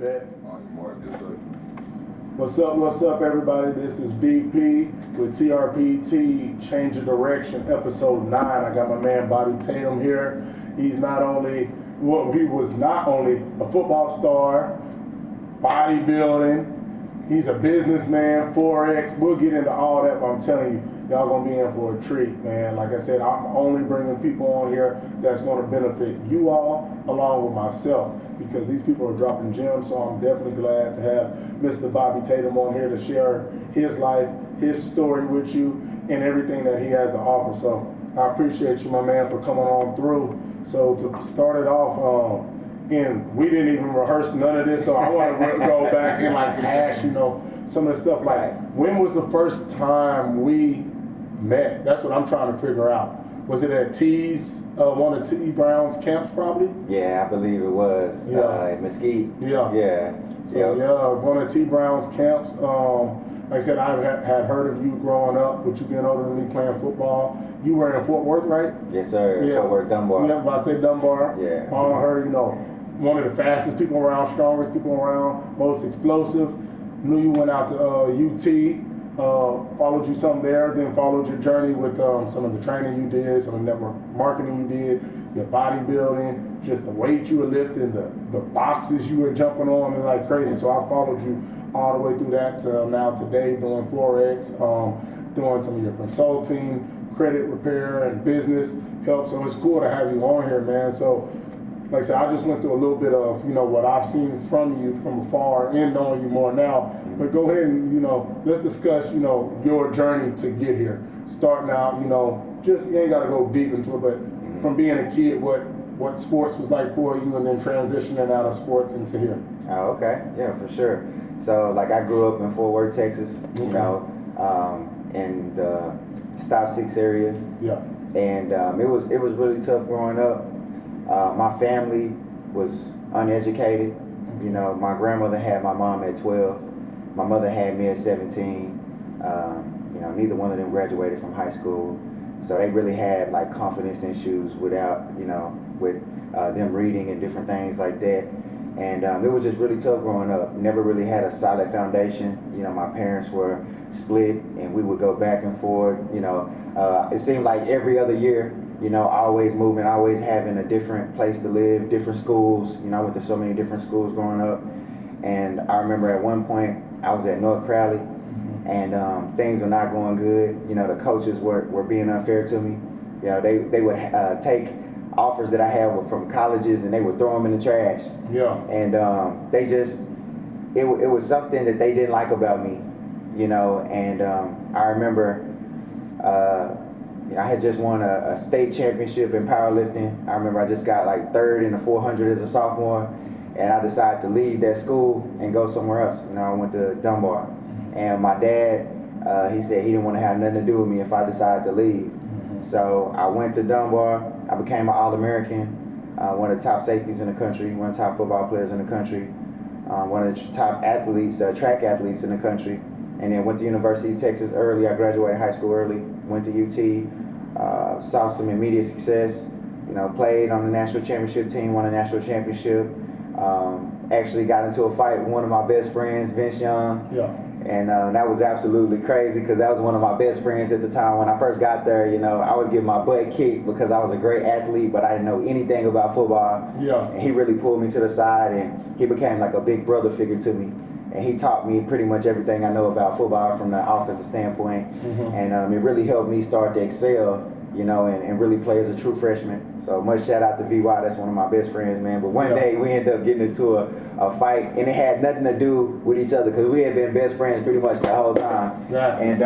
Bet. Mark, yes, sir. What's up, everybody? This is BP with TRPT, Change of Direction, episode 9. I got my man Bobby Tatum here. He was not only a football star, bodybuilding, he's a businessman, ForEx. We'll get into all that, but I'm telling you, y'all gonna be in for a treat, man. Like I said, I'm only bringing people on here that's gonna benefit you all along with myself, because these people are dropping gems. So I'm definitely glad to have Mr. Bobby Tatum on here to share his life, his story with you, and everything that he has to offer. So I appreciate you, my man, for coming on through. So to start it off, and we didn't even rehearse none of this, so I want to go back and like hash, some of the stuff. Like, when was the first time we met? That's what I'm trying to figure out. Was it at T's, one of T. Brown's camps, probably? Yeah, I believe it was. At Mesquite. Yeah. Yeah. So one of T. Brown's camps. Like I said, I had heard of you growing up, with you being older than me, playing football. You were in Fort Worth, right? Yes, sir. Yeah. Fort Worth, Dunbar. Yeah, I say Dunbar. Yeah. I heard, one of the fastest people around, strongest people around, most explosive. Knew you went out to UT. Followed you some there, then followed your journey with some of the training you did, some of the network marketing you did, your bodybuilding, just the weight you were lifting, the boxes you were jumping on, and like crazy. So I followed you all the way through that to now today, doing ForEx, doing some of your consulting, credit repair, and business help. So it's cool to have you on here, man. So like I said, I just went through a little bit of, what I've seen from you from afar and knowing you more now. But go ahead and, let's discuss, your journey to get here. Starting out, just, you ain't got to go deep into it, but from being a kid, what sports was like for you, and then transitioning out of sports into here. Oh, okay. Yeah, for sure. So, like, I grew up in Fort Worth, Texas, in the Stop 6 area. Yeah. And it was really tough growing up. My family was uneducated. My grandmother had my mom at 12. My mother had me at 17. Neither one of them graduated from high school. So they really had like confidence issues without, with them reading and different things like that. And it was just really tough growing up. Never really had a solid foundation. My parents were split, and we would go back and forth. It seemed like every other year, always moving, always having a different place to live, different schools. I went to so many different schools growing up. And I remember at one point, I was at North Crowley, and things were not going good. The coaches were being unfair to me. They would take offers that I had from colleges, and they would throw them in the trash. Yeah. And it was something that they didn't like about me, and I remember I had just won a state championship in powerlifting. I remember I just got like third in the 400 as a sophomore, and I decided to leave that school and go somewhere else. I went to Dunbar, and my dad, he said he didn't want to have nothing to do with me if I decided to leave. So I went to Dunbar. I became an All-American, one of the top safeties in the country, one of the top football players in the country, one of the top athletes, track athletes in the country. And then went to University of Texas early. I graduated high school early. Went to UT. Saw some immediate success. Played on the national championship team. Won a national championship. Actually got into a fight with one of my best friends, Vince Young. Yeah. And that was absolutely crazy, because that was one of my best friends at the time. When I first got there, I was getting my butt kicked because I was a great athlete, but I didn't know anything about football. Yeah. And he really pulled me to the side, and he became like a big brother figure to me. And he taught me pretty much everything I know about football from the offensive standpoint. And it really helped me start to excel, and really play as a true freshman. So much shout out to VY, that's one of my best friends, man. But one day we ended up getting into a fight, and it had nothing to do with each other, because we had been best friends pretty much the whole time. Yeah. And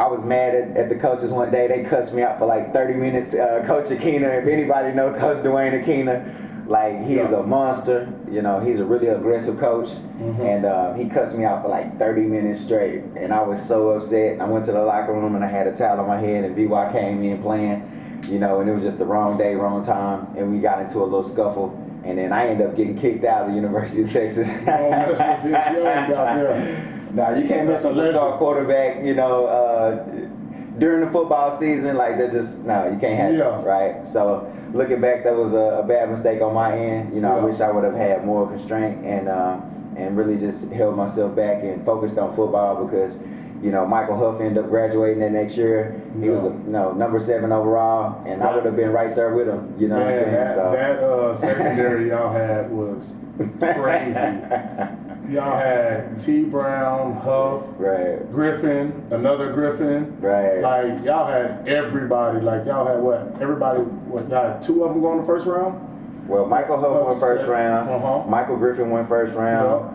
I was mad at the coaches one day. They cussed me out for like 30 minutes. Coach Akina, if anybody know Coach Dwayne Akina, like, he's a monster. He's a really aggressive coach. And he cussed me out for like 30 minutes straight, and I was so upset. I went to the locker room, and I had a towel on my head, and VY came in playing, and it was just the wrong day, wrong time, and we got into a little scuffle, and then I ended up getting kicked out of the University of Texas. Now you can't mess with the star quarterback. during the football season, like they're just, no, you can't have Yeah. it, right? So looking back, that was a bad mistake on my end. You know, I Yeah. wish I would have had more constraint and really just held myself back and focused on football because, you know, Michael Huff ended up graduating that next year. He was number 7 overall, and I would have been right there with him. You know what I'm saying? That secondary y'all had was crazy. Y'all had T. Brown, Huff, right, Griffin, another Griffin. right. Like y'all had everybody. Like y'all had what? Everybody. What? Y'all had 2 of them going the first round. Well, Michael Huff went first round. Uh-huh. Michael Griffin went first round.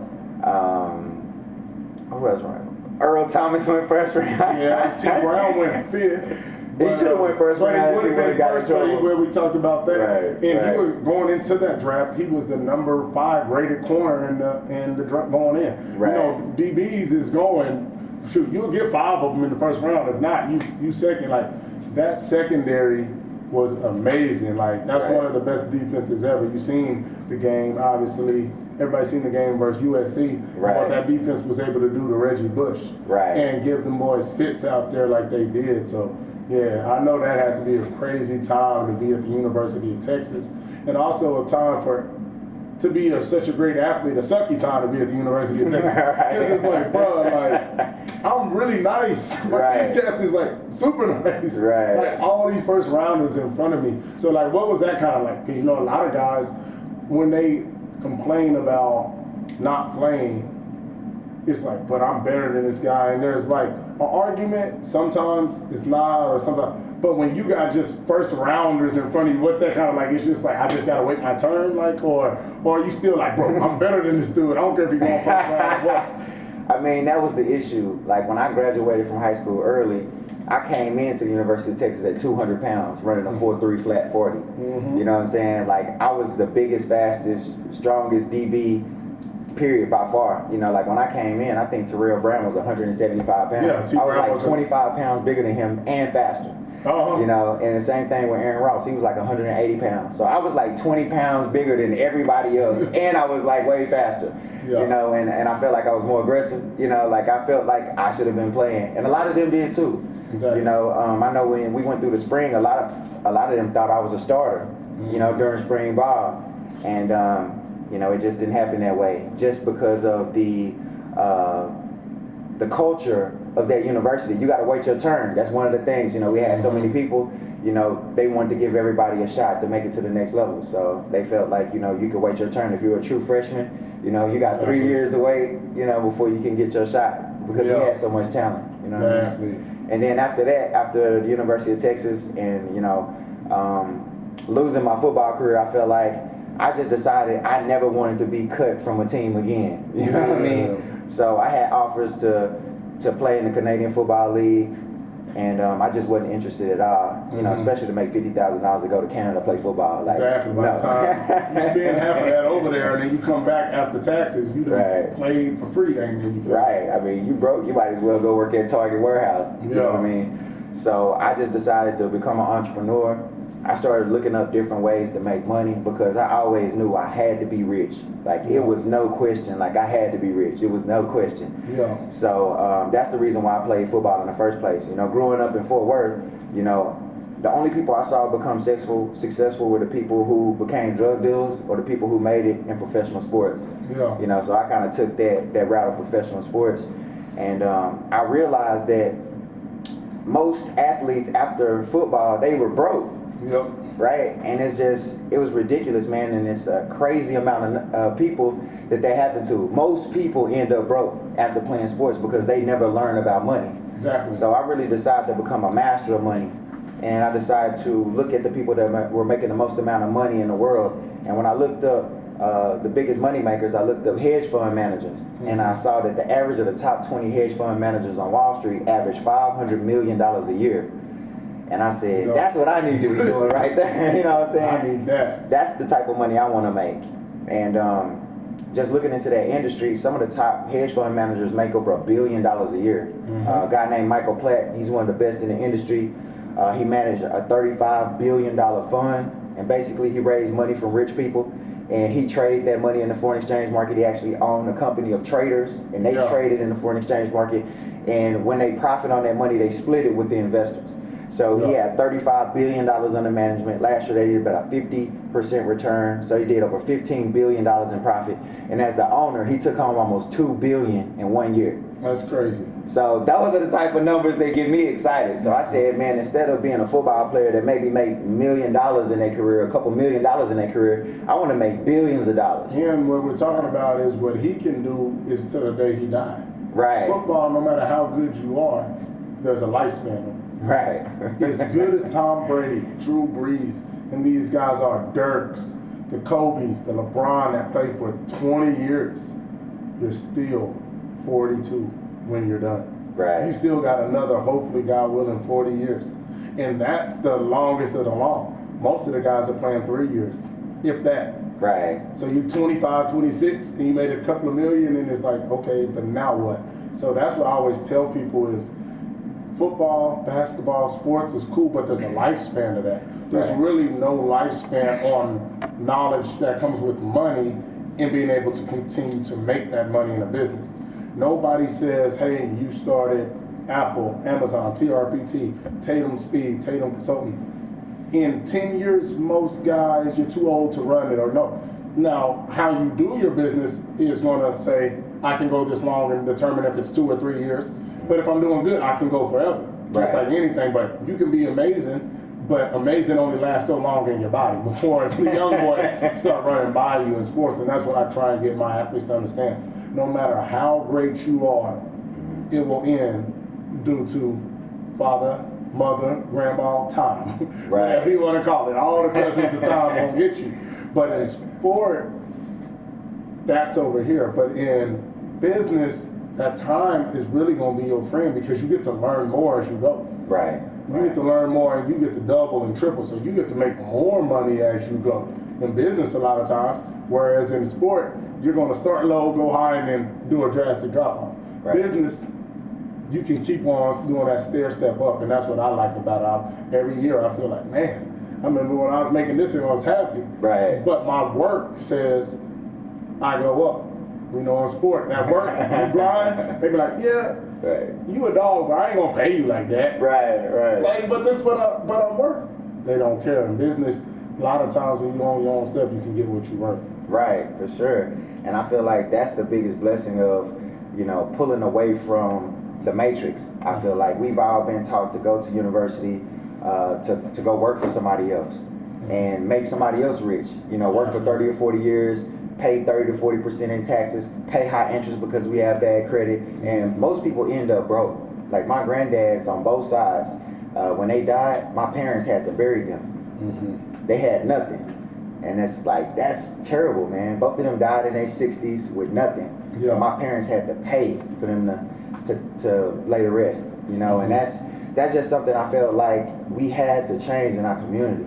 Who else went? Earl Thomas went first round. Yeah, T. Brown went 5th. He should have went first round if he would have got in trouble. Where we talked about that. Right, and he was going into that draft. He was the number 5 rated corner in the draft going in. Right. You know, DBs is going. Shoot, you'll get 5 of them in the first round. If not, you second. Like that secondary was amazing. Like that's Right. one of the best defenses ever. You've seen the game, obviously. Everybody's seen the game versus USC. Right. What that defense was able to do to Reggie Bush. Right. And give them boys fits out there like they did. So yeah, I know that had to be a crazy time to be at the University of Texas, and also a time to be such a great athlete, a sucky time to be at the University of Texas. Because it's like, bro, like I'm really nice. Like these cats is like super nice. Right. Like all these first rounders in front of me. So like, what was that kind of like? Because you know, a lot of guys when they complain about not playing, it's like, but I'm better than this guy, and there's like an argument. Sometimes it's not, or sometimes. But when you got just first rounders in front of you, what's that kind of like? It's just like I just gotta wait my turn, like, or are you still like, bro, I'm better than this dude. I don't care if he's going first round. What? I mean, that was the issue. Like when I graduated from high school early, I came into the University of Texas at 200 pounds, running a 4.3 flat 40. Mm-hmm. You know what I'm saying? Like I was the biggest, fastest, strongest DB. Period, by far. You know, like when I came in, I think Terrell Brown was 175 pounds. Yeah, I was like 25 pounds bigger than him and faster. Uh-huh. You know, and the same thing with Aaron Ross. He was like 180 pounds. So I was like 20 pounds bigger than everybody else, and I was like way faster. Yeah. You know, and I felt like I was more aggressive. You know, like I felt like I should have been playing, and a lot of them did too. Exactly. You know, I know when we went through the spring, a lot of them thought I was a starter. Mm-hmm. You know, during spring ball, and you know, it just didn't happen that way, just because of the culture of that university. You got to wait your turn. That's one of the things. You know, we had so many people. You know, they wanted to give everybody a shot to make it to the next level. So they felt like, you know, you could wait your turn. If you're a true freshman, you know, you got 3 years to wait, you know, before you can get your shot, because we had so much talent. You know what I mean? And then after that, after the University of Texas, and you know, losing my football career, I felt like I just decided I never wanted to be cut from a team again. You know what I mean? So I had offers to play in the Canadian Football League, and I just wasn't interested at all. You know, especially to make $50,000 to go to Canada to play football. Like, exactly. By the time you spend half of that over there, and then you come back after taxes, you done played for free, ain't you? Right. I mean, you broke. You might as well go work at Target Warehouse. You know what I mean? So I just decided to become an entrepreneur. I started looking up different ways to make money, because I always knew I had to be rich. Like it was no question. Like I had to be rich. It was no question. Yeah. So that's the reason why I played football in the first place. You know, growing up in Fort Worth, you know, the only people I saw become successful were the people who became drug dealers, or the people who made it in professional sports. Yeah. You know, so I kind of took that route of professional sports, and I realized that most athletes after football, they were broke. Yep. Right, and it was ridiculous, man, and it's a crazy amount of people that happened to. Most people end up broke after playing sports because they never learn about money. Exactly. So I really decided to become a master of money, and I decided to look at the people that were making the most amount of money in the world. And when I looked up the biggest money makers, I looked up hedge fund managers, and I saw that the average of the top 20 hedge fund managers on Wall Street averaged $500 million a year. And I said, that's what I need to be doing right there. You know what I'm saying? I need that. That's the type of money I want to make. And just looking into that industry, some of the top hedge fund managers make over $1 billion a year. A guy named Michael Platt, he's one of the best in the industry. He managed a $35 billion fund, and basically he raised money from rich people, and he traded that money in the foreign exchange market. He actually owned a company of traders, and they traded in the foreign exchange market, and when they profit on that money, they split it with the investors. So he had $35 billion under management. Last year they did about a 50% return. So he did over $15 billion in profit. And as the owner, he took home almost $2 billion in 1 year. That's crazy. So those are the type of numbers that get me excited. So I said, man, instead of being a football player that maybe make $1 million in their career, a couple $1 million in their career, I want to make billions of dollars. And what we're talking about is what he can do is to the day he died. Right. Football, no matter how good you are, there's a lifespan. Right. As good as Tom Brady, Drew Brees, and these guys are, Dirks, the Kobe's, the LeBron that played for 20 years, you're still 42 when you're done. Right. You still got another, hopefully, God willing, 40 years. And that's the longest of the long. Most of the guys are playing 3 years, if that. Right. So you're 25, 26, and you made a couple of million, and it's like, okay, but now what? So that's what I always tell people is, football, basketball, sports is cool, but there's a lifespan to that. There's really no lifespan on knowledge that comes with money and being able to continue to make that money in a business. Nobody says, hey, you started Apple, Amazon, TRPT, Tatum Speed, Tatum Consulting. In 10 years, most guys, you're too old to run it or no. Now, how you do your business is going to say, I can go this long and determine if it's 2 or 3 years. But if I'm doing good, I can go forever, just like anything. But you can be amazing, but amazing only lasts so long in your body before the young boy start running by you in sports. And that's what I try and get my athletes to understand. No matter how great you are, it will end due to father, mother, grandma, time. Right. Whatever you want to call it. All the cousins of time won't get you. But in sport, that's over here. But in business, that time is really going to be your friend because you get to learn more as you go. Right. You get to learn more and you get to double and triple. So you get to make more money as you go. In business, a lot of times, whereas in sport, you're going to start low, go high, and then do a drastic drop off. Right. Business, you can keep on doing that stair step up, and that's what I like about it. Every year, I feel like, man, I remember when I was making this and I was happy. Right. But my work says I go up. You know, in sport, that work, you grind, they be like, yeah, you a dog, but I ain't gonna pay you like that. Right. It's like, but this what I'm worth. They don't care. In business, a lot of times when you own your own stuff, you can get what you worth. Right, for sure. And I feel like that's the biggest blessing of, you know, pulling away from the matrix. I feel like we've all been taught to go to university, to go work for somebody else and make somebody else rich. You know, work for 30 or 40 years, pay 30 to 40% in taxes, pay high interest because we have bad credit, and most people end up broke. Like my granddads on both sides, when they died, my parents had to bury them. They had nothing. And it's like, that's terrible, man. Both of them died in their 60s with nothing. Yeah. And my parents had to pay for them to lay to rest, you know, and that's just something I felt like we had to change in our community.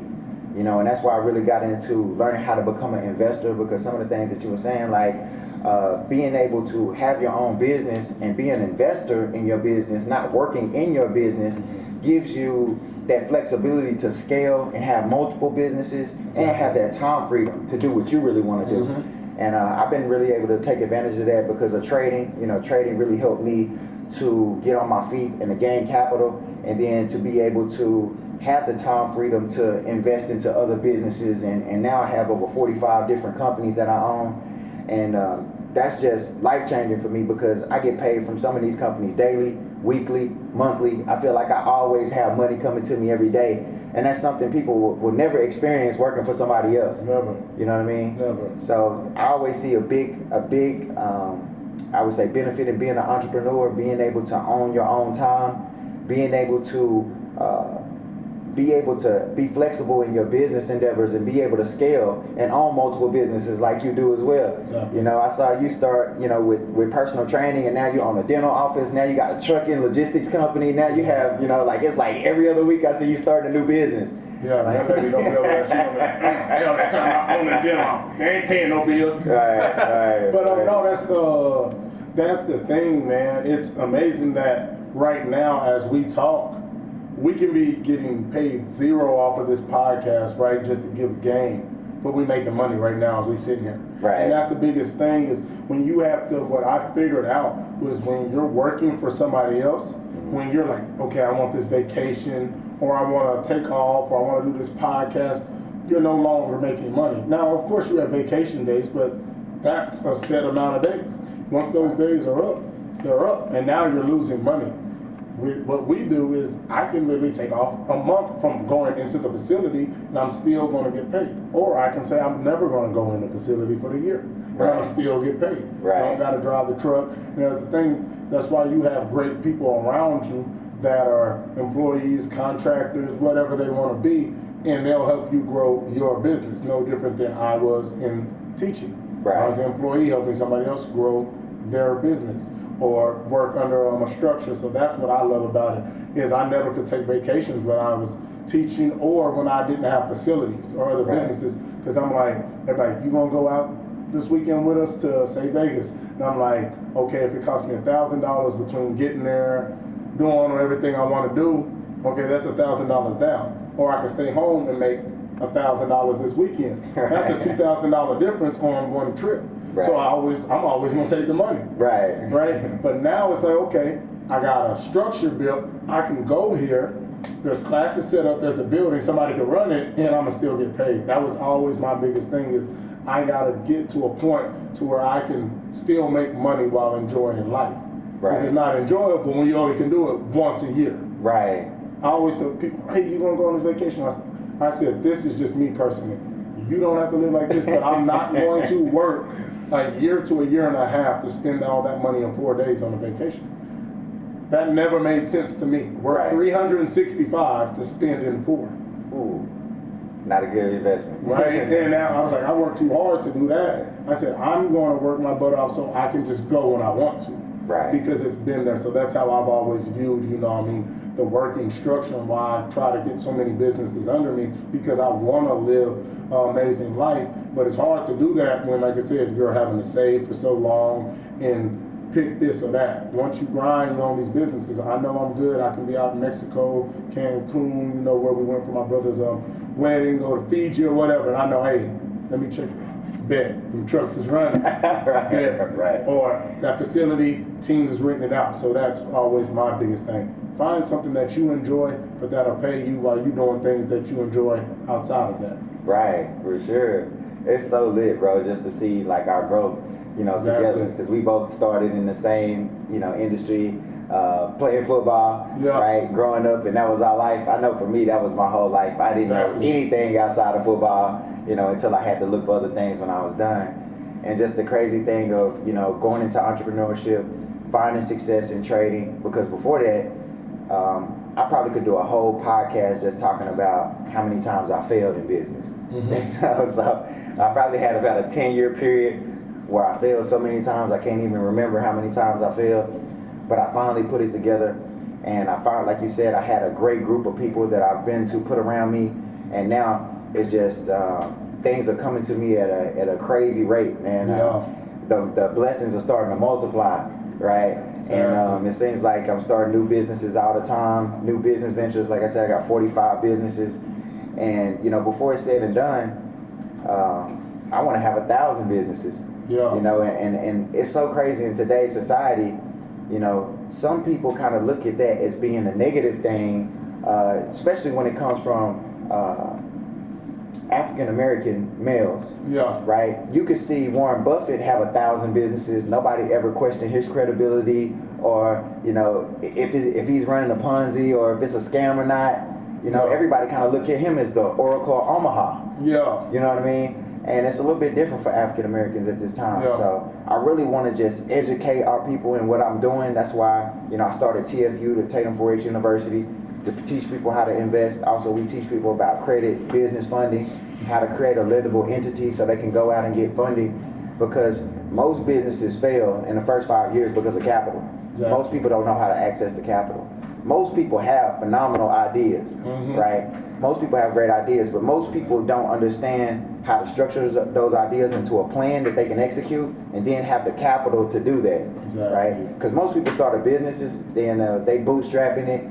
You know, and that's why I really got into learning how to become an investor, because some of the things that you were saying, like being able to have your own business and be an investor in your business, not working in your business, gives you that flexibility to scale and have multiple businesses and have that time freedom to do what you really want to do. And I've been really able to take advantage of that because of trading. You know, trading really helped me to get on my feet and to gain capital, and then to be able to have the time freedom to invest into other businesses, and now I have over 45 different companies that I own, and that's just life-changing for me because I get paid from some of these companies daily, weekly, monthly. I feel like I always have money coming to me every day, and that's something people will never experience working for somebody else. Never. You know what I mean? Never. So I always see a big I would say benefit in being an entrepreneur, being able to own your own time, being able to be flexible in your business endeavors and be able to scale and own multiple businesses like you do as well. Yeah. You know, I saw you start, you know, with personal training, and now you're on a dental office, now you got a trucking logistics company, now you have, you know, like it's like every other week I see you starting a new business. Yeah, that lady don't know that. She on that time on the dental office. They ain't paying no bills. Right. But no, that's the thing, man. It's amazing that right now as we talk, we can be getting paid zero off of this podcast, right, just to give game. But we're making money right now as we sit here. Right. And that's the biggest thing is when you have to, what I figured out was when you're working for somebody else, when you're like, okay, I want this vacation, or I want to take off, or I want to do this podcast, you're no longer making money. Now, of course, you have vacation days, but that's a set amount of days. Once those days are up, they're up, and now you're losing money. What we do is I can literally take off a month from going into the facility and I'm still going to get paid. Or I can say I'm never going to go in the facility for the year and I'm going to still get paid. Right. I don't got to drive the truck. You know, the thing, that's why you have great people around you that are employees, contractors, whatever they want to be, and they'll help you grow your business. No different than I was in teaching. Right. I was an employee helping somebody else grow their business or work under a structure. So that's what I love about it, is I never could take vacations when I was teaching or when I didn't have facilities or other businesses. Because I'm like, everybody, you gonna go out this weekend with us to, say, Vegas? And I'm like, okay, if it costs me $1,000 between getting there, doing everything I want to do, okay, that's $1,000 down. Or I can stay home and make $1,000 this weekend. That's a $2,000 difference on one trip. Right. So I'm always gonna take the money. Right. Right? But now it's like, okay, I got a structure built, I can go here, there's classes set up, there's a building, somebody can run it, and I'm gonna still get paid. That was always my biggest thing, is I gotta get to a point to where I can still make money while enjoying life. Because Right. it's not enjoyable when you only can do it once a year. Right. I always tell people, hey, you gonna go on this vacation? I said, this is just me personally. You don't have to live like this, but I'm not going to work a year to a year and a half to spend all that money in 4 days on a vacation. That never made sense to me. Work Right. 365 to spend in 4. Ooh, not a good investment. Right? And now I was like, I worked too hard to do that. I said, I'm going to work my butt off so I can just go when I want to. Right. Because it's been there. So that's how I've always viewed, you know what I mean, the working structure, and why I try to get so many businesses under me, because I want to live an amazing life. But it's hard to do that when, like I said, you're having to save for so long and pick this or that. Once you grind on these businesses, I know I'm good. I can be out in Mexico, Cancun, you know, where we went for my brother's wedding, or to Fiji or whatever. And I know, hey, let me check. Bet the trucks is running. Right. Yeah. Right. Or that facility, teams is written it out. So that's always my biggest thing. Find something that you enjoy, but that'll pay you while you're doing things that you enjoy outside of that. Right, for sure. It's so lit, bro, just to see like our growth, you know, Exactly. together. Because we both started in the same, you know, industry, playing football, Yeah. right, growing up, and that was our life. I know for me, that was my whole life. I didn't know Exactly. anything outside of football, you know, until I had to look for other things when I was done. And just the crazy thing of, you know, going into entrepreneurship, finding success in trading, because before that, I probably could do a whole podcast just talking about how many times I failed in business. Mm-hmm. You know, so I probably had about a 10-year period where I failed so many times I can't even remember how many times I failed. But I finally put it together, and I found, like you said, I had a great group of people that I've been to put around me, and now it's just things are coming to me at a crazy rate, man. Yeah. The blessings are starting to multiply, right? And it seems like I'm starting new businesses all the time, new business ventures. Like I said, I got 45 businesses, and you know, before it's said and done, I want to have 1,000 businesses. Yeah. You know, and it's so crazy in today's society. You know, some people kind of look at that as being a negative thing, especially when it comes from African American males. Yeah. Right? You could see Warren Buffett have 1,000 businesses. Nobody ever questioned his credibility, or you know, if he's running a Ponzi or if it's a scam or not. You know, Yeah. everybody kind of look at him as the Oracle of Omaha. Yeah. You know what I mean? And it's a little bit different for African Americans at this time. Yeah. So I really want to just educate our people in what I'm doing. That's why, you know, I started TFU, the Tatum ForEx University, to teach people how to invest. Also, we teach people about credit, business funding, how to create a lendable entity so they can go out and get funding. Because most businesses fail in the first 5 years because of capital. Exactly. Most people don't know how to access the capital. Most people have phenomenal ideas, Mhm. right? Most people have great ideas, but most people don't understand how to structure those ideas into a plan that they can execute, and then have the capital to do that, Exactly. right? Because most people started businesses, then they bootstrapping it,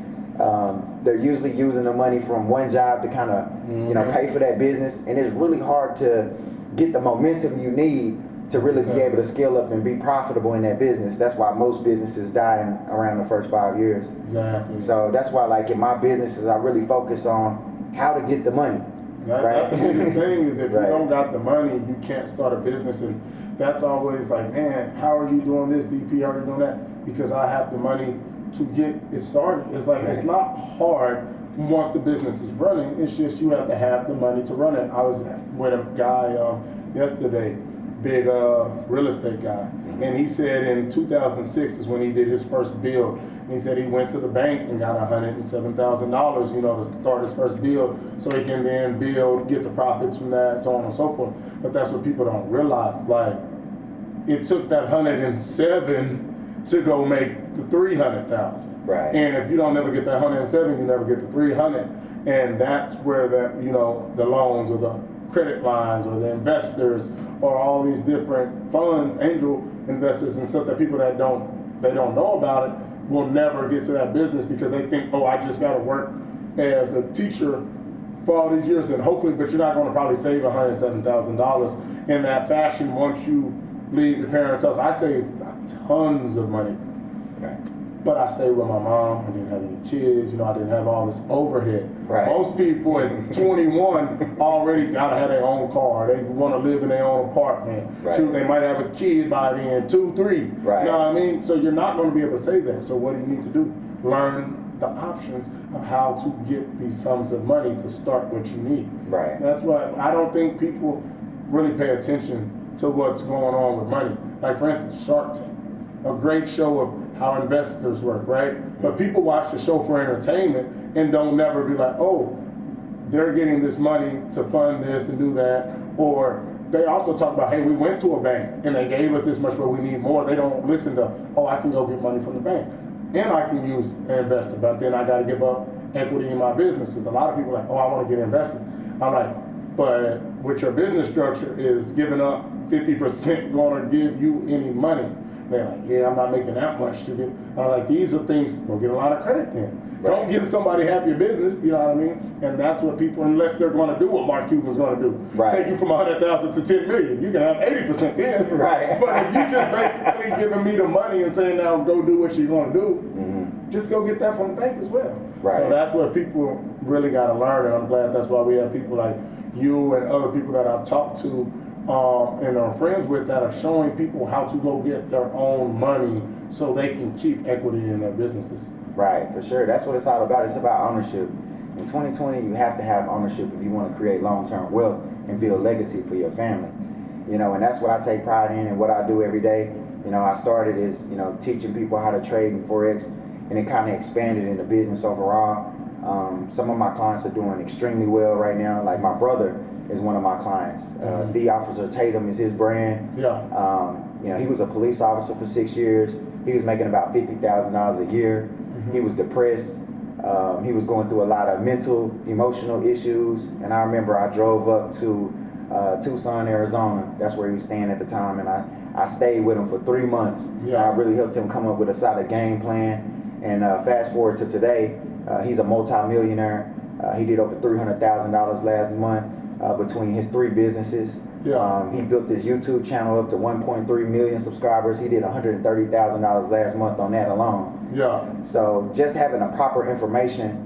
They're usually using the money from one job to kind of, you know, pay for that business, and it's really hard to get the momentum you need to really be able to scale up and be profitable in that business. That's why most businesses die in around the first 5 years. Exactly. So that's why, like in my businesses, I really focus on how to get the money. That's the biggest thing is if Right. you don't got the money, you can't start a business. And that's always like, man, how are you doing this, DP? How are you doing that? Because I have the money to get it started. It's like, it's not hard once the business is running. It's just you have to have the money to run it. I was with a guy yesterday, big real estate guy, and he said in 2006 is when he did his first build. And he said he went to the bank and got $107,000, you know, to start his first build, so he can then build, get the profits from that, so on and so forth. But that's what people don't realize. Like, it took that 107 to go make the 300,000. Right. And if you don't never get that 107, you never get the 300. And that's where that, you know, the loans or the credit lines or the investors or all these different funds, angel investors and stuff that people that don't know about it will never get to that business because they think, oh, I just got to work as a teacher for all these years and hopefully, but you're not going to probably save $107,000 in that fashion once you leave your parents' house. I saved tons of money. Right. But I stayed with my mom. I didn't have any kids. You know, I didn't have all this overhead. Right. Most people at 21 already gotta have their own car. They want to live in their own apartment. Right. Shoot, they might have a kid by then, 2, 3. Right. You know what I mean? So you're not going to be able to say that. So what do you need to do? Learn the options of how to get these sums of money to start what you need. Right. That's why I don't think people really pay attention to what's going on with money. Like for instance, Shark Tank, a great show of how investors work, right? But people watch the show for entertainment and don't never be like, oh, they're getting this money to fund this and do that. Or they also talk about, hey, we went to a bank and they gave us this much, but we need more. They don't listen to, oh, I can go get money from the bank and I can use an investor, but then I got to give up equity in my business. Because a lot of people are like, oh, I want to get invested. I'm like, but with your business structure is giving up 50% going to give you any money. They're like, yeah, I'm not making that much to get. I'm like, these are things, don't get a lot of credit then. Right. Don't give somebody half your business, you know what I mean? And that's what people, unless they're going to do what Mark Cuban's going to do. Right. Take you from 100,000 to 10 million. You can have 80% then. Right. But if you just basically giving me the money and saying, now go do what you're going to do, just go get that from the bank as well. Right. So that's what people really got to learn. And I'm glad that's why we have people like you and other people that I've talked to and are friends with that are showing people how to go get their own money so they can keep equity in their businesses. Right, for sure. That's what it's all about. It's about ownership. In 2020, you have to have ownership if you want to create long-term wealth and build legacy for your family. You know, and that's what I take pride in and what I do every day. You know, I started is, you know, teaching people how to trade in ForEx, and it kind of expanded into business overall. Some of my clients are doing extremely well right now. Like my brother is one of my clients. The Officer Tatum is his brand. Yeah. You know, he was a police officer for 6 years. He was making about $50,000 a year. He was depressed. He was going through a lot of mental, emotional issues. And I remember I drove up to Tucson, Arizona. That's where he was staying at the time. And I stayed with him for 3 months. Yeah. I really helped him come up with a solid game plan. And fast forward to today, he's a multi-millionaire. He did over $300,000 last month between his 3 businesses. Yeah. He built his YouTube channel up to 1.3 million subscribers. He did $130,000 last month on that alone. Yeah. So just having the proper information,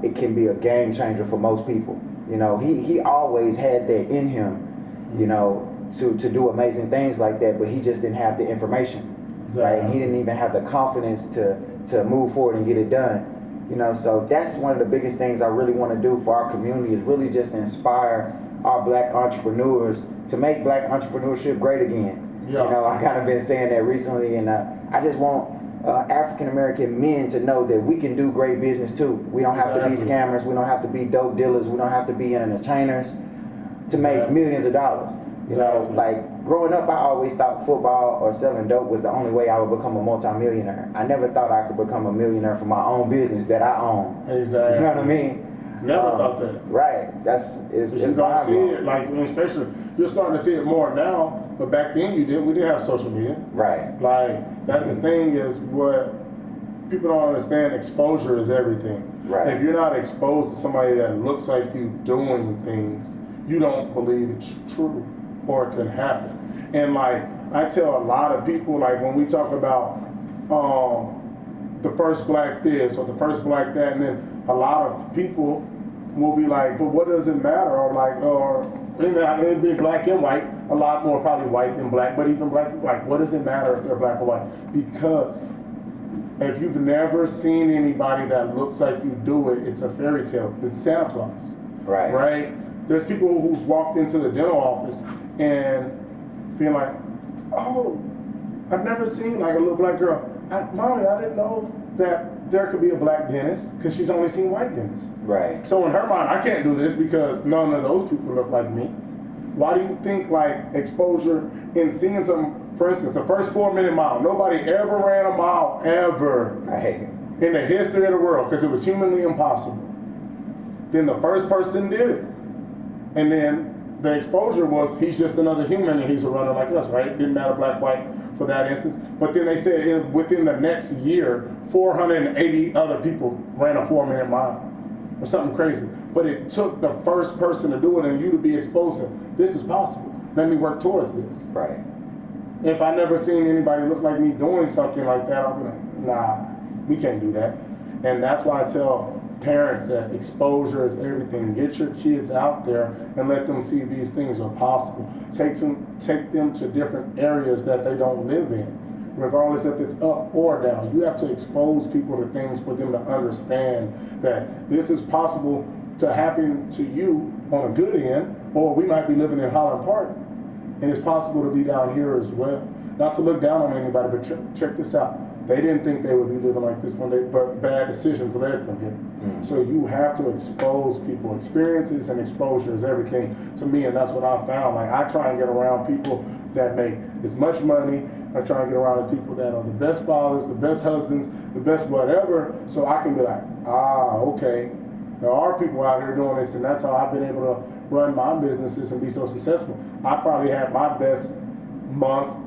it can be a game changer for most people. You know, he always had that in him, you know, to do amazing things like that, but he just didn't have the information. Exactly. Right? He didn't even have the confidence to move forward and get it done. You know, so that's one of the biggest things I really want to do for our community is really just inspire our black entrepreneurs to make black entrepreneurship great again. Yeah. You know, I kind of been saying that recently, and I just want African American men to know that we can do great business too. We don't have to be scammers. We don't have to be dope dealers. We don't have to be entertainers to make millions of dollars. You know, like growing up, I always thought football or selling dope was the only way I would become a multimillionaire. I never thought I could become a millionaire from my own business that I own. Exactly. You know what I mean? Never thought that. Right. It's You're gonna see it, like especially you're starting to see it more now, but back then we didn't have social media. Right. Like that's the thing is what people don't understand exposure is everything. Right. If you're not exposed to somebody that looks like you doing things, you don't believe it's true or it can happen. And like I tell a lot of people, like when we talk about the first black this or the first black that, and then a lot of people will be like, but what does it matter? Or like, it'd be black and white, a lot more probably white than black, but even black, like, what does it matter if they're black or white? Because if you've never seen anybody that looks like you do it, it's a fairy tale. It's Santa Claus. Right. Right? There's people who's walked into the dental office and being like, oh, I've never seen like a little black girl. Mommy, I didn't know that there could be a black dentist because she's only seen white dentists. Right. So in her mind, I can't do this because none of those people look like me. Why do you think like exposure in seeing some, for instance, the first 4-minute mile, nobody ever ran a mile ever Right. in the history of the world because it was humanly impossible. Then the first person did it. And then the exposure was he's just another human and he's a runner like us, right? Didn't matter black, white for that instance. But then they said within the next year, 480 other people ran a 4-minute mile or something crazy. But it took the first person to do it and you to be exposed to, this is possible. Let me work towards this. Right. If I never seen anybody look like me doing something like that, I'll be like, nah, we can't do that. And that's why I tell parents that exposure is everything. Get your kids out there and let them see these things are possible. Take them to different areas that they don't live in, regardless if it's up or down. You have to expose people to things for them to understand that this is possible to happen to you on a good end, or we might be living in Holland Park, and it's possible to be down here as well. Not to look down on anybody, but check this out. They didn't think they would be living like this one day, but bad decisions led them here. Mm-hmm. So you have to expose people. Experiences and exposure is everything to me, and that's what I found. Like I try and get around people that make as much money. I try and get around the people that are the best fathers, the best husbands, the best whatever, so I can be like, okay, there are people out here doing this, and that's how I've been able to run my businesses and be so successful. I probably had my best month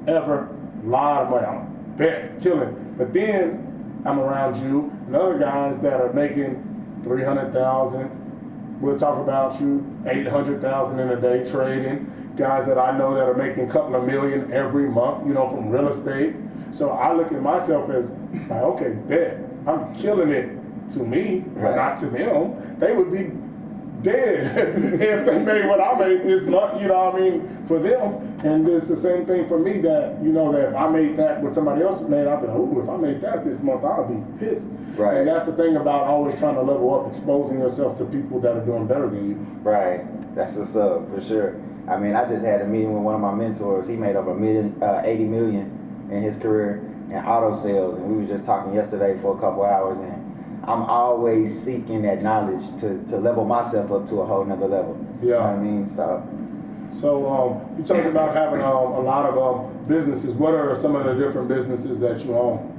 ever, a lot of money. I'm bet, killing. But then I'm around you and other guys that are making $300,000. We'll talk about you, $800,000 in a day trading. Guys that I know that are making a couple of million every month, from real estate. So I look at myself as like, okay, bet, I'm killing it to me, but not to them. They would be dead if they made what I made this month, for them. And it's the same thing for me that, that if I made that what somebody else made, I'd be like, ooh, if I made that this month, I'll be pissed. Right. And that's the thing about always trying to level up, exposing yourself to people that are doing better than you. Right. That's what's up, for sure. I mean, I just had a meeting with one of my mentors. He made over $80 million in his career in auto sales. And we were just talking yesterday for a couple hours, and I'm always seeking that knowledge to level myself up to a whole nother level. Yeah. You know what I mean? So you talked about having a lot of businesses. What are some of the different businesses that you own?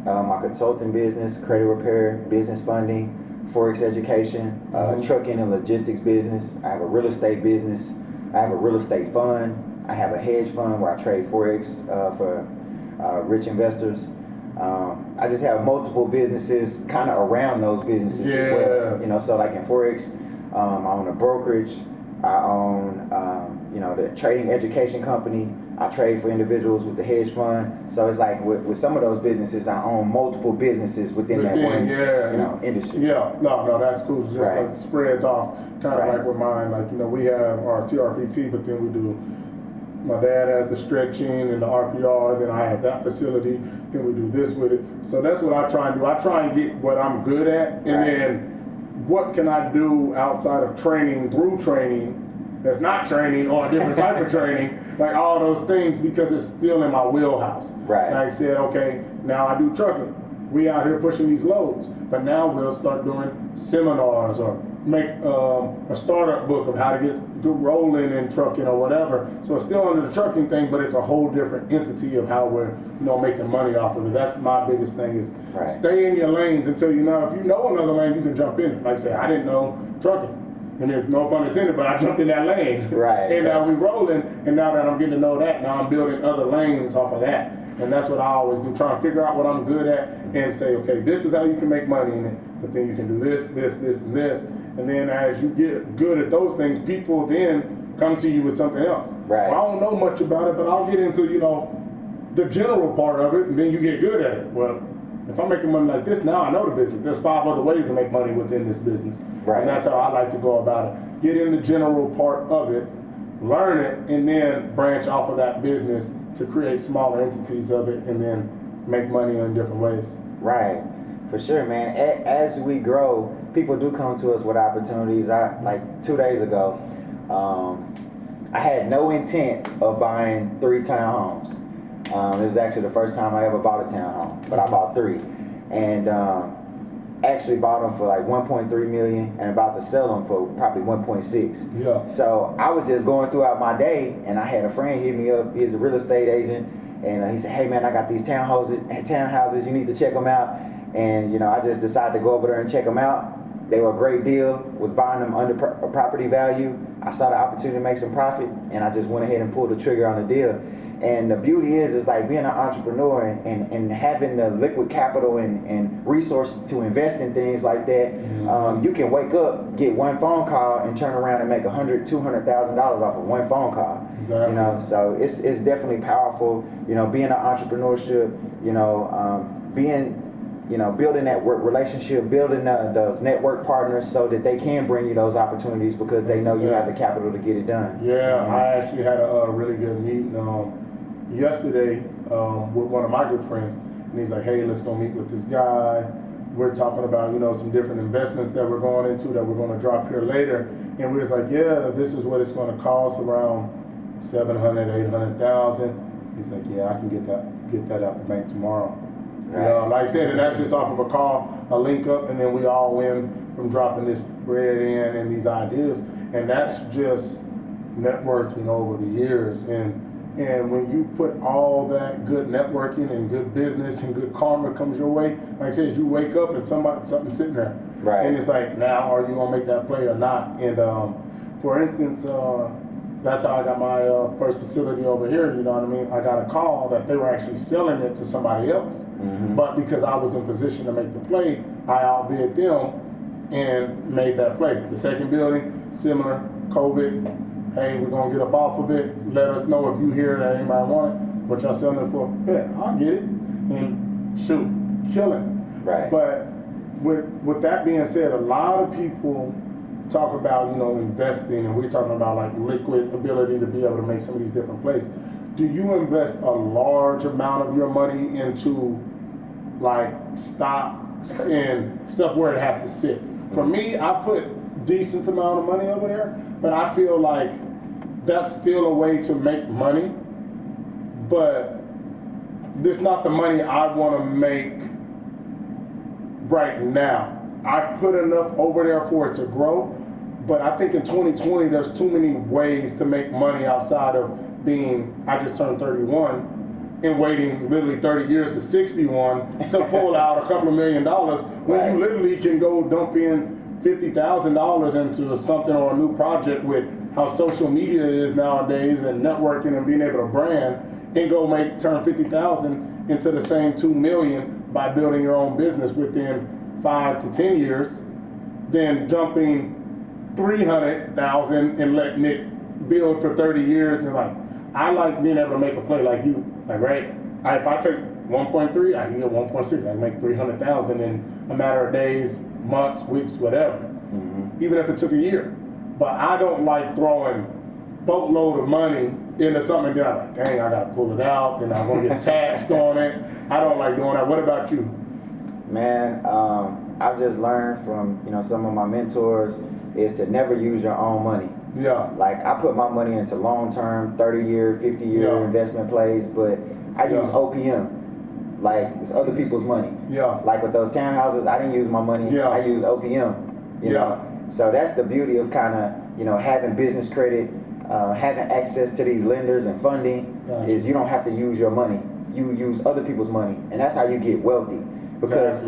My consulting business, credit repair, business funding, ForEx education, trucking and logistics business. I have a real estate business. I have a real estate fund. I have a hedge fund where I trade ForEx for rich investors. I just have multiple businesses kind of around those businesses as well. So like in ForEx, I own a brokerage. I own, the trading education company. I trade for individuals with the hedge fund. So it's like with some of those businesses, I own multiple businesses within that one, industry. Yeah, no, that's cool. Just like spreads off, kind of like with mine. Like, we have our TRPT, but then we do, my dad has the stretching and the RPR, then I have that facility, then we do this with it. So that's what I try and do. I try and get what I'm good at, and then what can I do outside of training, through training, that's not training or a different type of training, like all those things, because it's still in my wheelhouse. Right. Like I said, okay, now I do trucking. We out here pushing these loads, but now we'll start doing seminars or make a startup book of how to get rolling in trucking or whatever. So it's still under the trucking thing, but it's a whole different entity of how we're making money off of it. That's my biggest thing is stay in your lanes until if you know another lane, you can jump in it. Like I say, I didn't know trucking. And there's no pun intended, but I jumped in that lane. Right. And now we rolling, and now that I'm getting to know that, now I'm building other lanes off of that. And that's what I always do, try and figure out what I'm good at and say, okay, this is how you can make money in it, but then you can do this, this, this, and this. And then as you get good at those things, people then come to you with something else. Right. Well, I don't know much about it, but I'll get into, the general part of it, and then you get good at it. Well, if I'm making money like this, now I know the business. There's 5 other ways to make money within this business. Right. And that's how I like to go about it. Get in the general part of it, learn it, and then branch off of that business to create smaller entities of it and then make money in different ways. Right, for sure, man. As we grow, people do come to us with opportunities. Like 2 days ago, I had no intent of buying 3 townhomes. It was actually the first time I ever bought a townhome, but I bought 3. And actually bought them for like 1.3 million and about to sell them for probably 1.6. Yeah. So I was just going throughout my day, and I had a friend hit me up. He's a real estate agent, and he said, "Hey man, I got these townhouses. You need to check them out." And I just decided to go over there and check them out. They were a great deal. Was buying them under property value. I saw the opportunity to make some profit, and I just went ahead and pulled the trigger on the deal. And the beauty is like being an entrepreneur and having the liquid capital and resources to invest in things like that. Mm-hmm. You can wake up, get one phone call, and turn around and make $100,000-$200,000 off of one phone call. Exactly. So it's definitely powerful. Being an entrepreneurship. Building that work relationship, building those network partners so that they can bring you those opportunities because they know you have the capital to get it done. Yeah, I actually had a really good meeting yesterday with one of my good friends, and he's like, "Hey, let's go meet with this guy. We're talking about some different investments that we're going into that we're going to drop here later." And we was like, "Yeah, this is what it's going to cost, around 700, 800,000." He's like, "Yeah, I can get that out the bank tomorrow." Right. Like I said, and that's just off of a call, a link up, and then we all win from dropping this bread in and these ideas. And that's just networking over the years. And when you put all that good networking and good business and good karma comes your way, like I said, you wake up and something's sitting there. Right. And it's like, now are you gonna make that play or not? And for instance, that's how I got my first facility over here, you know what I mean? I got a call that they were actually selling it to somebody else. Mm-hmm. But because I was in position to make the play, I outbid them and made that play. The second building, similar, COVID, hey, we're gonna get up off of it. Let us know if you hear that anybody want it. What y'all selling it for? Yeah, I'll get it. And shoot, kill it. Right. But with that being said, a lot of people talk about, investing, and we're talking about like liquid ability to be able to make some of these different plays. Do you invest a large amount of your money into like stocks and stuff where it has to sit? For me, I put decent amount of money over there, but I feel like that's still a way to make money, but this not the money I want to make right now. I put enough over there for it to grow, but I think in 2020 there's too many ways to make money outside of I just turned 31 and waiting literally 30 years to 61 to pull out a couple of $1 million when Right. you literally can go dump in $50,000 into something or a new project with how social media is nowadays and networking and being able to brand and go turn 50,000 into the same 2 million by building your own business within 5 to 10 years, then dumping 300,000 and letting it build for 30 years. And I like being able to make a play like you, right? If I take 1.3, I can get 1.6. I can make 300,000 in a matter of days, months, weeks, whatever. Mm-hmm. Even if it took a year. But I don't like throwing boatload of money into something and then I'm like, dang, I gotta pull it out, then I'm gonna get taxed on it. I don't like doing that. What about you? Man, I've just learned from some of my mentors is to never use your own money. Yeah. Like I put my money into long-term, 30-year, 50-year investment plays, but I use OPM. Like it's other people's money. Yeah. Like with those townhouses, I didn't use my money. Yeah. I use OPM. You know. So that's the beauty of kind of having business credit, having access to these lenders and funding. Gotcha. Is you don't have to use your money. You use other people's money, and that's how you get wealthy. Because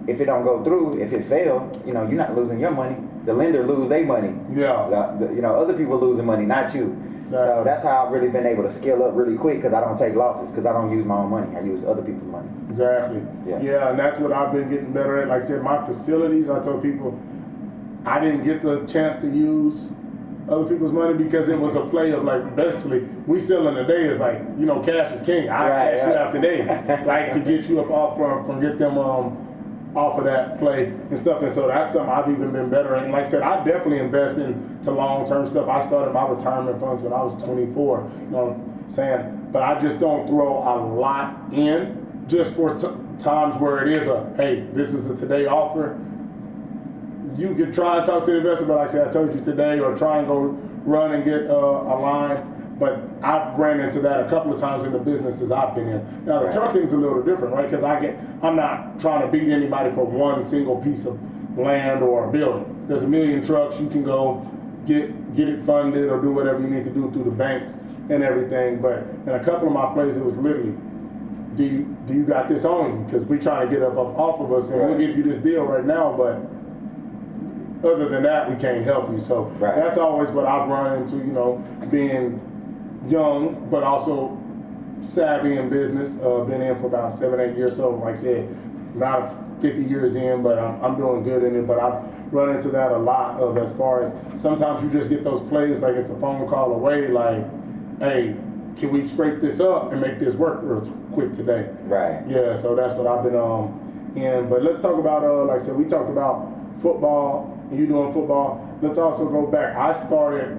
if it don't go through, if it fails, you're not losing your money. the lender lose their money. Yeah. You know, other people losing money, not you. Exactly. So that's how I've really been able to scale up really quick, because I don't take losses, because I don't use my own money. I use other people's money. Exactly. Yeah, and that's what I've been getting better at. Like I said, my facilities, I told people I didn't get the chance to use other people's money because it was a play of like, basically, we selling today is like, you know, cash is king. I cash you out today, like to get you up off from get them off of that play and stuff. And so that's something I've even been better at. And like I said, I definitely invest into long-term stuff. I started my retirement funds when I was 24, you know what I'm saying? But I just don't throw a lot in just for times where it is hey, this is a today offer. You could try and talk to the investor, but like I said, I told you today, or try and go run and get a line. But I've ran into that a couple of times in the businesses I've been in. Now the trucking's a little different, right? Because I'm not trying to beat anybody for one single piece of land or a building. There's a million trucks. You can go get it funded or do whatever you need to do through the banks and everything. But in a couple of my places, it was literally, do you got this on you? Because we trying to get up off of us, and we'll give you this deal right now, but other than that, we can't help you. So that's always what I've run into, you know, being young, but also savvy in business. Been in for about 7-8 years. So like I said, not 50 years in, but I'm doing good in it. But I've run into that a lot of, as far as sometimes you just get those plays, like it's a phone call away, like, hey, can we scrape this up and make this work real quick today? Right. Yeah, so that's what I've been in. But let's talk about, like I said, we talked about football, and you doing football. Let's also go back. I started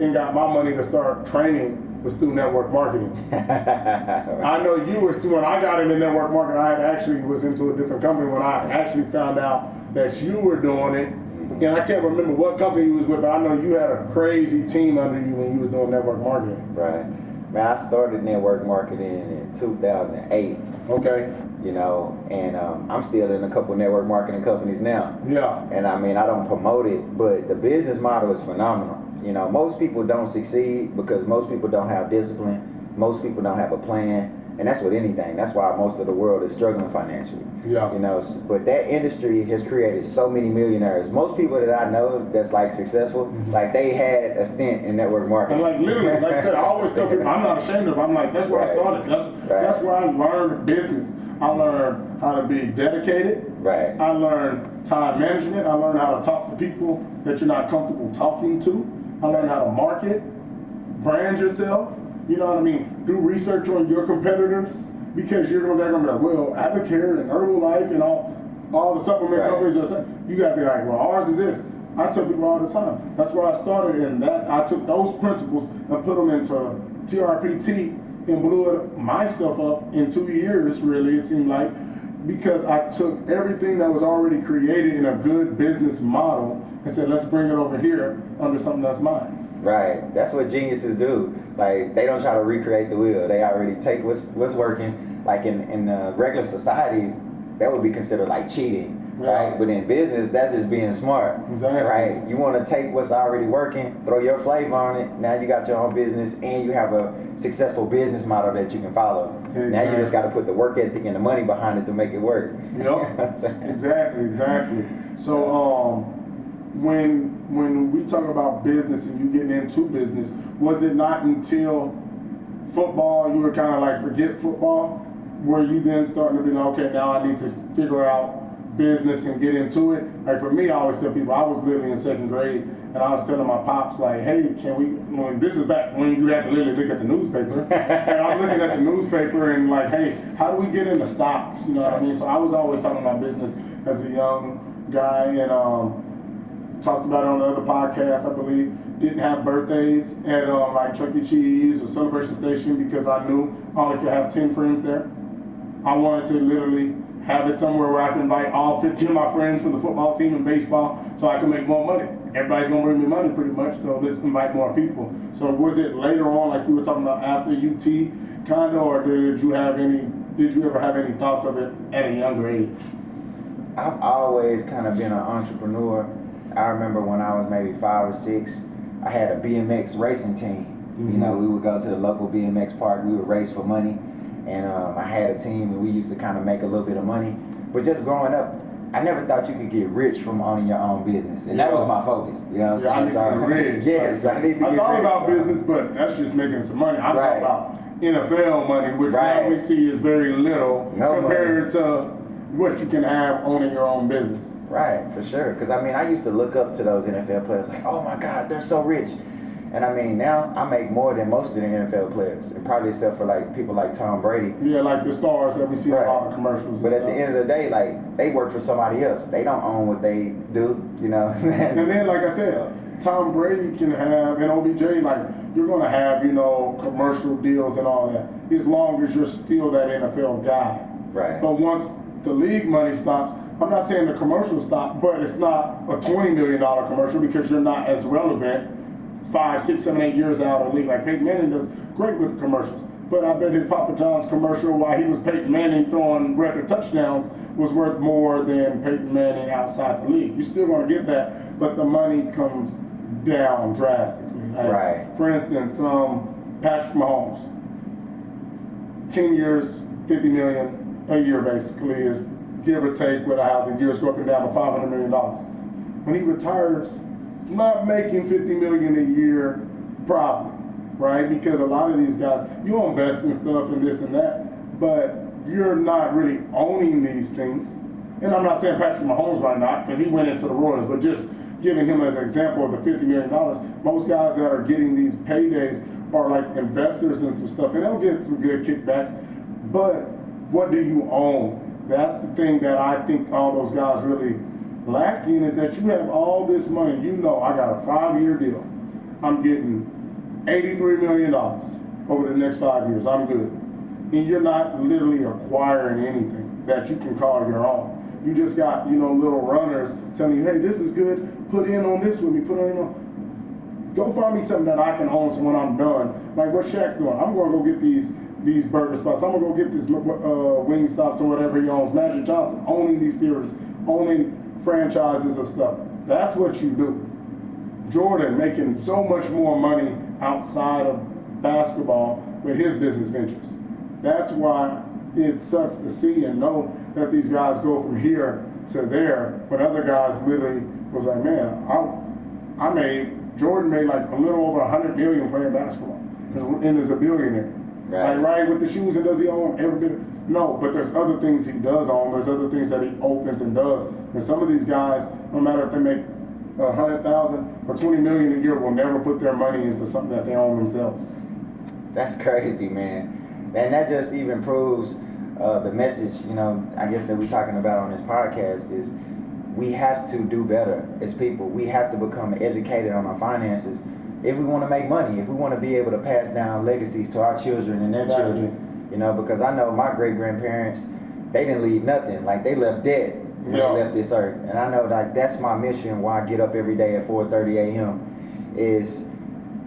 and got my money to start training was through network marketing. I know you were, when I got into network marketing, I actually was into a different company when I actually found out that you were doing it. And I can't remember what company you was with, but I know you had a crazy team under you when you was doing network marketing. Right. Man, I started network marketing in 2008. Okay. You know, and I'm still in a couple network marketing companies now. Yeah. And I mean, I don't promote it, but the business model is phenomenal. You know, most people don't succeed because most people don't have discipline. Most people don't have a plan. And that's with anything. That's why most of the world is struggling financially. Yeah. You know, but that industry has created so many millionaires. Most people that I know that's like successful, like they had a stint in network marketing. And like literally, like I said, I always tell people, I'm not ashamed of it. I'm like, that's where I started. That's where I learned business. I learned how to be dedicated. Right. I learned time management. I learned how to talk to people that you're not comfortable talking to. I learned how to market, brand yourself. You know what I mean? Do research on your competitors, because they're gonna be like, well, Advocare and Herbalife and all the supplement companies are saying, you gotta be like, well, ours is this. I tell people all the time. That's where I started, and that I took those principles and put them into TRPT and blew my stuff up in 2 years, really, it seemed like, because I took everything that was already created in a good business model and said, let's bring it over here under something that's mine. Right. That's what geniuses do. Like, they don't try to recreate the wheel. They already take what's working. Like in regular society, that would be considered like cheating. Right. But in business, that's just being smart. Exactly. Right. You want to take what's already working, throw your flavor on it. Now you got your own business, and you have a successful business model that you can follow. Exactly. Now you just got to put the work ethic and the money behind it to make it work. Yep. Exactly. So when we talk about business and you getting into business, was it not until football you were kind of like forget football, where you then starting to be like, okay, now I need to figure out business and get into it? Like for me, I always tell people, I was literally in 2nd grade and I was telling my pops like, hey, can we, this is back when you had to literally look at the newspaper, and I'm looking at the newspaper and like, hey, how do we get into stocks? You know what I mean? So I was always talking about business as a young guy, and talked about it on the other podcast, I believe. Didn't have birthdays at like Chuck E. Cheese or Celebration Station because I knew I only could have 10 friends there. I wanted to literally have it somewhere where I can invite all 15 of my friends from the football team and baseball so I can make more money. Everybody's gonna bring me money pretty much, so let's invite more people. So was it later on, like you were talking about after UT, kinda, or did you ever have any thoughts of it at a younger age? I've always kind of been an entrepreneur. I remember when I was maybe 5 or 6, I had a BMX racing team. Mm-hmm. You know, we would go to the local BMX park, we would race for money. And I had a team and we used to kind of make a little bit of money. But just growing up, I never thought you could get rich from owning your own business, and that was my focus. You know what I'm saying? I need to get rich. Yes, I need to get rich. I thought about business, but that's just making some money. I'm talking about NFL money, which now we see is very little compared to what you can have owning your own business. Right, for sure. Because I mean, I used to look up to those NFL players like, oh my God, they're so rich. And I mean, now I make more than most of the NFL players, and probably except for like people like Tom Brady. Yeah, like the stars that we see in a lot of commercials. But at the end of the day, like they work for somebody else. They don't own what they do, you know. And then, like I said, Tom Brady can have, and OBJ, like you're gonna have, you know, commercial deals and all that, as long as you're still that NFL guy. Right. But once the league money stops, I'm not saying the commercial stop, but it's not a $20 million commercial because you're not as relevant 5, 6, 7, 8 years out of the league. Like Peyton Manning does great with the commercials. But I bet his Papa John's commercial while he was Peyton Manning throwing record touchdowns was worth more than Peyton Manning outside the league. You're still going to get that, but the money comes down drastically. Right. For instance, Patrick Mahomes, 10 years, $50 million a year basically is give or take with how the years go up and down to $500 million. When he retires, he's not making $50 million a year probably, right? Because a lot of these guys, you invest in stuff and this and that, but you're not really owning these things. And I'm not saying Patrick Mahomes might not, because he went into the Royals, but just giving him as an example of the $50 million, most guys that are getting these paydays are like investors in some stuff, and they'll get some good kickbacks, but what do you own? That's the thing that I think all those guys really lack in, is that you have all this money. You know, I got a 5-year deal. I'm getting $83 million over the next 5 years. I'm good. And you're not literally acquiring anything that you can call your own. You just got, you know, little runners telling you, hey, this is good. Put in on this with me. Put in on. Go find me something that I can own. So when I'm done, like what Shaq's doing, I'm going to go get these burger spots. I'm gonna go get this wing stops or whatever he owns. Magic Johnson owning these theaters, owning franchises of stuff. That's what you do. Jordan making so much more money outside of basketball with his business ventures. That's why it sucks to see and know that these guys go from here to there, but other guys literally was like, man, Jordan made like a little over $100 million playing basketball, and is a billionaire. Right. Like with the shoes, and does he own every bit? No, but there's other things he does own. There's other things that he opens and does. And some of these guys, no matter if they make $100,000 or $20 million a year, will never put their money into something that they own themselves. That's crazy, man. And that just even proves the message, you know, I guess that we're talking about on this podcast is we have to do better as people. We have to become educated on our finances if we want to make money, if we want to be able to pass down legacies to our children and their children, you know, because I know my great-grandparents, they didn't leave nothing. Like, they left dead when they left this earth. And I know, like, that's my mission why I get up every day at 4:30 a.m. is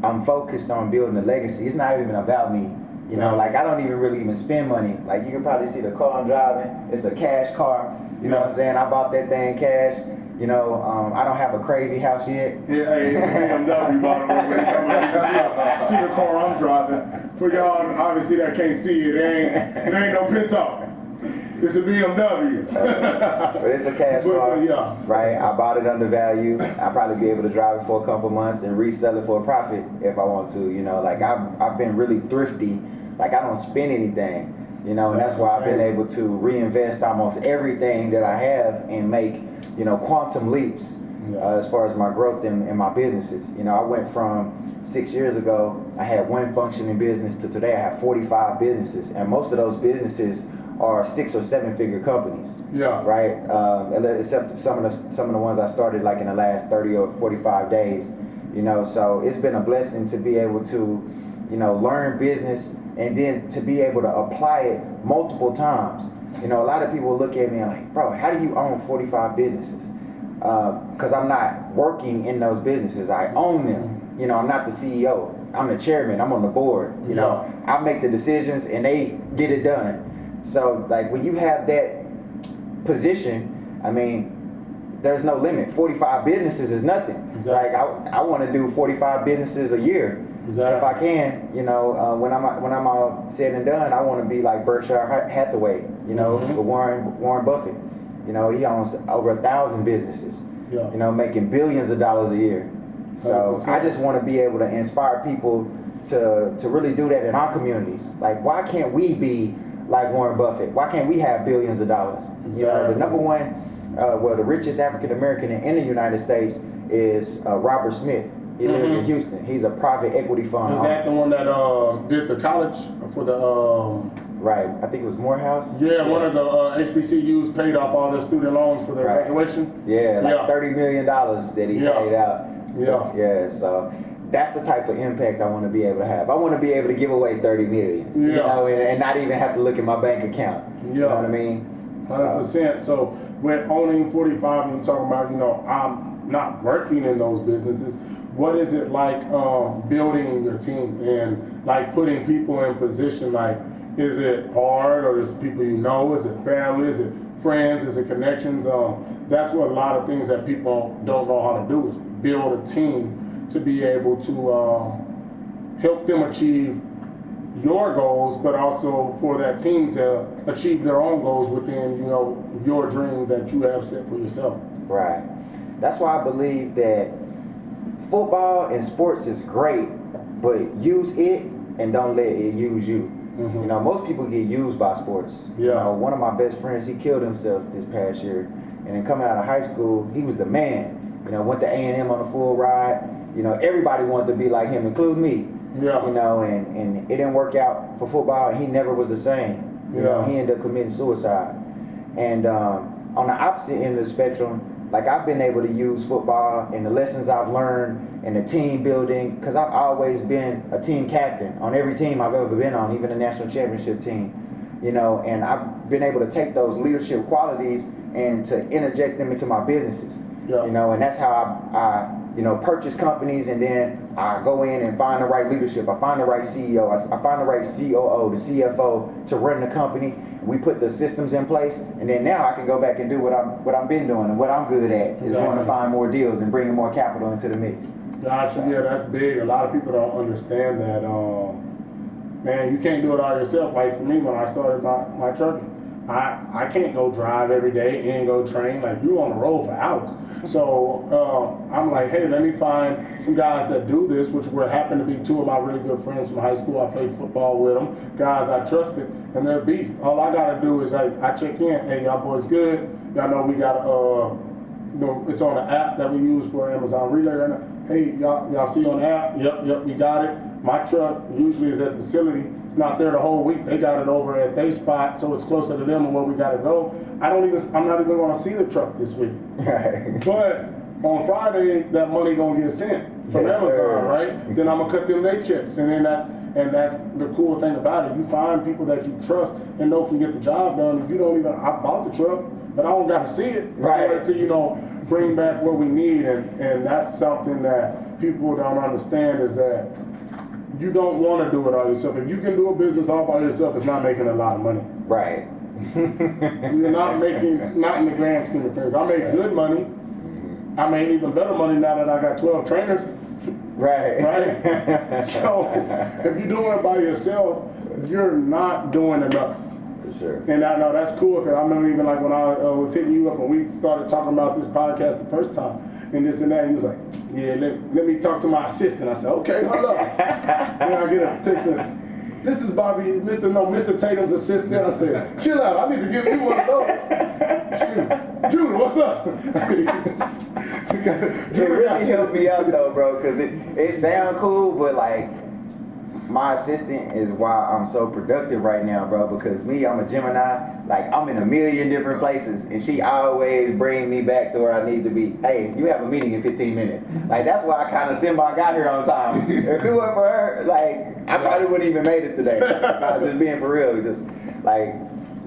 I'm focused on building a legacy. It's not even about me. You know, like, I don't even really spend money. Like, you can probably see the car I'm driving. It's a cash car. You know what I'm saying? I bought that thing cash. You know, I don't have a crazy house yet. Yeah, hey, it's a BMW, by the way. See the car I'm driving. For y'all, obviously, that can't see it. It ain't no Pinto. It's a BMW. But it's a cash car, yeah. Right? I bought it undervalued. I'll probably be able to drive it for a couple months and resell it for a profit if I want to. You know, like I've been really thrifty. Like, I don't spend anything. You know, and that's why I've been able to reinvest almost everything that I have and make, you know, quantum leaps as far as my growth in my businesses. You know, I went from 6 years ago, I had one functioning business, to today I have 45 businesses. And most of those businesses are 6 or 7 figure companies. Yeah. Right? Except some of the ones I started like in the last 30 or 45 days. You know, so it's been a blessing to be able to, you know, learn business and then to be able to apply it multiple times. You know, a lot of people look at me and like, bro, how do you own 45 businesses? Because I'm not working in those businesses. I own them. You know, I'm not the CEO. I'm the chairman. I'm on the board. You know, I make the decisions and they get it done. So, like, when you have that position, I mean, there's no limit. 45 businesses is nothing. Exactly. Like, I want to do 45 businesses a year. Exactly. If I can, you know, when I'm all said and done, I want to be like Berkshire Hathaway, you know, Warren Buffett. You know, he owns over 1,000 businesses. Yeah. You know, making billions of dollars a year. So 100%. I just want to be able to inspire people to really do that in our communities. Like, why can't we be like Warren Buffett? Why can't we have billions of dollars? Exactly. You know, the number one, the richest African American in the United States is Robert Smith. He lives in Houston. He's a private equity fund. Is that the one that did the college for the? Right. I think it was Morehouse. Yeah, one of the HBCUs paid off all their student loans for their graduation. Yeah, like $30 million that he paid out. Yeah. Yeah. So that's the type of impact I want to be able to have. I want to be able to give away $30 million. You know, and not even have to look at my bank account. You know what I mean? 100%. So with owning 45, and you're talking about, you know, I'm not working in those businesses. What is it like building your team and like putting people in position? Like, is it hard, or is it people you know? Is it family? Is it friends? Is it connections? That's what a lot of things that people don't know how to do is build a team to be able to help them achieve your goals, but also for that team to achieve their own goals within, you know, your dream that you have set for yourself. Right. That's why I believe that football and sports is great, but use it and don't let it use you. You know, most people get used by sports. Yeah. You know, one of my best friends, he killed himself this past year, and then coming out of high school, he was the man. You know, went to A&M on a full ride. You know, everybody wanted to be like him, including me. Yeah. You know, and it didn't work out for football, and he never was the same. You know, he ended up committing suicide. And on the opposite end of the spectrum, like, I've been able to use football and the lessons I've learned and the team building, because I've always been a team captain on every team I've ever been on, even the national championship team. You know, and I've been able to take those leadership qualities and to interject them into my businesses. Yeah. You know, and that's how I you know, purchase companies, and then I go in and find the right leadership. I find the right CEO. I find the right COO, the CFO to run the company. We put the systems in place, and then now I can go back and do what I've been doing, and what I'm good at is going to find more deals and bringing more capital into the mix. Gotcha. Yeah, that's big. A lot of people don't understand that. Man, you can't do it all yourself. Like for me, when I started my trucking, I can't go drive every day and go train. Like, you on the road for hours. So I'm like, hey, let me find some guys that do this, which were happen to be two of my really good friends from high school. I played football with them, guys I trusted, and they're beasts. All I gotta do is I check in. Hey, y'all boys good? Y'all know we got you know, it's on the app that we use for Amazon Relay right now. Hey, y'all see on the app? Yep, we got it. My truck usually is at the facility. It's not there the whole week. They got it over at their spot, so it's closer to them and where we gotta go. I'm not even gonna see the truck this week. Right. But on Friday, that money gonna get sent from Amazon, right? Then I'm gonna cut them their checks, and that's the cool thing about it. You find people that you trust and know can get the job done. If you don't even, I bought the truck, but I don't got to see it. Right. To, you know, bring back what we need, and that's something that people don't understand, is that you don't want to do it all yourself. If you can do a business all by yourself, it's not making a lot of money. Right. You're not in the grand scheme of things. I make good money. I make even better money now that I got 12 trainers. Right. Right? So if you're doing it by yourself, you're not doing enough. For sure. And I know that's cool, because I remember even like when I was hitting you up and we started talking about this podcast the first time, and this and that, and you was like, yeah, let me talk to my assistant. I said, okay, hold up. Then I get a text says, this is Bobby, Mr. Tatum's assistant. I said, chill out, I need to give you one of those. Junior, what's up? It really helped me out though, bro, because it sound cool, but like, my assistant is why I'm so productive right now, bro, because I'm a Gemini, like, I'm in a million different places, and she always bring me back to where I need to be. Hey, you have a meeting in 15 minutes. Like, that's why I kind of got here on time. If it weren't for her, like, I probably wouldn't even made it today. Just being for real, just like,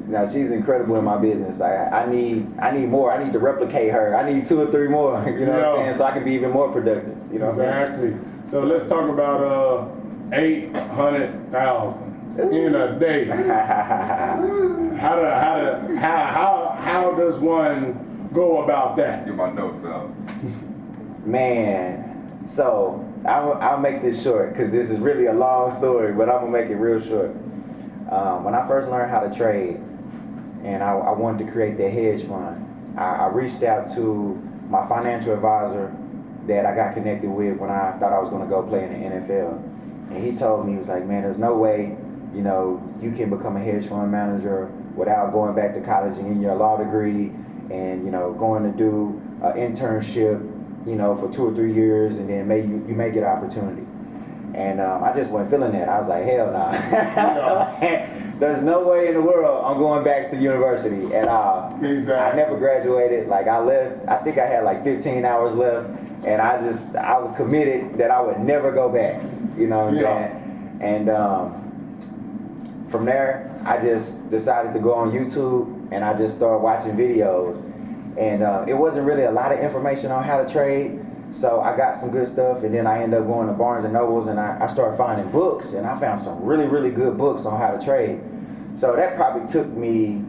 you know, she's incredible in my business. Like, I need more. I need to replicate her. I need 2 or 3 more. You know what I'm saying? So I can be even more productive. You know what I'm saying? Exactly. So let's talk about 800,000 in a day. How does one go about that? Get my notes out. Man, so I'll make this short, because this is really a long story, but I'm gonna make it real short. When I first learned how to trade, and I wanted to create that hedge fund. I reached out to my financial advisor that I got connected with when I thought I was going to go play in the NFL. And he told me, he was like, man, there's no way, you know, you can become a hedge fund manager without going back to college and getting your law degree and, you know, going to do an internship, you know, for 2 or 3 years, and then maybe you may get an opportunity. And I just wasn't feeling that. I was like, hell nah. There's no way in the world I'm going back to university at all. Exactly. I never graduated. Like, I left, I think I had like 15 hours left, and I was committed that I would never go back. You know what I'm saying? And from there, I just decided to go on YouTube, and I just started watching videos. And it wasn't really a lot of information on how to trade. So I got some good stuff, and then I ended up going to Barnes and Nobles, and I started finding books, and I found some really, really good books on how to trade. So that probably took me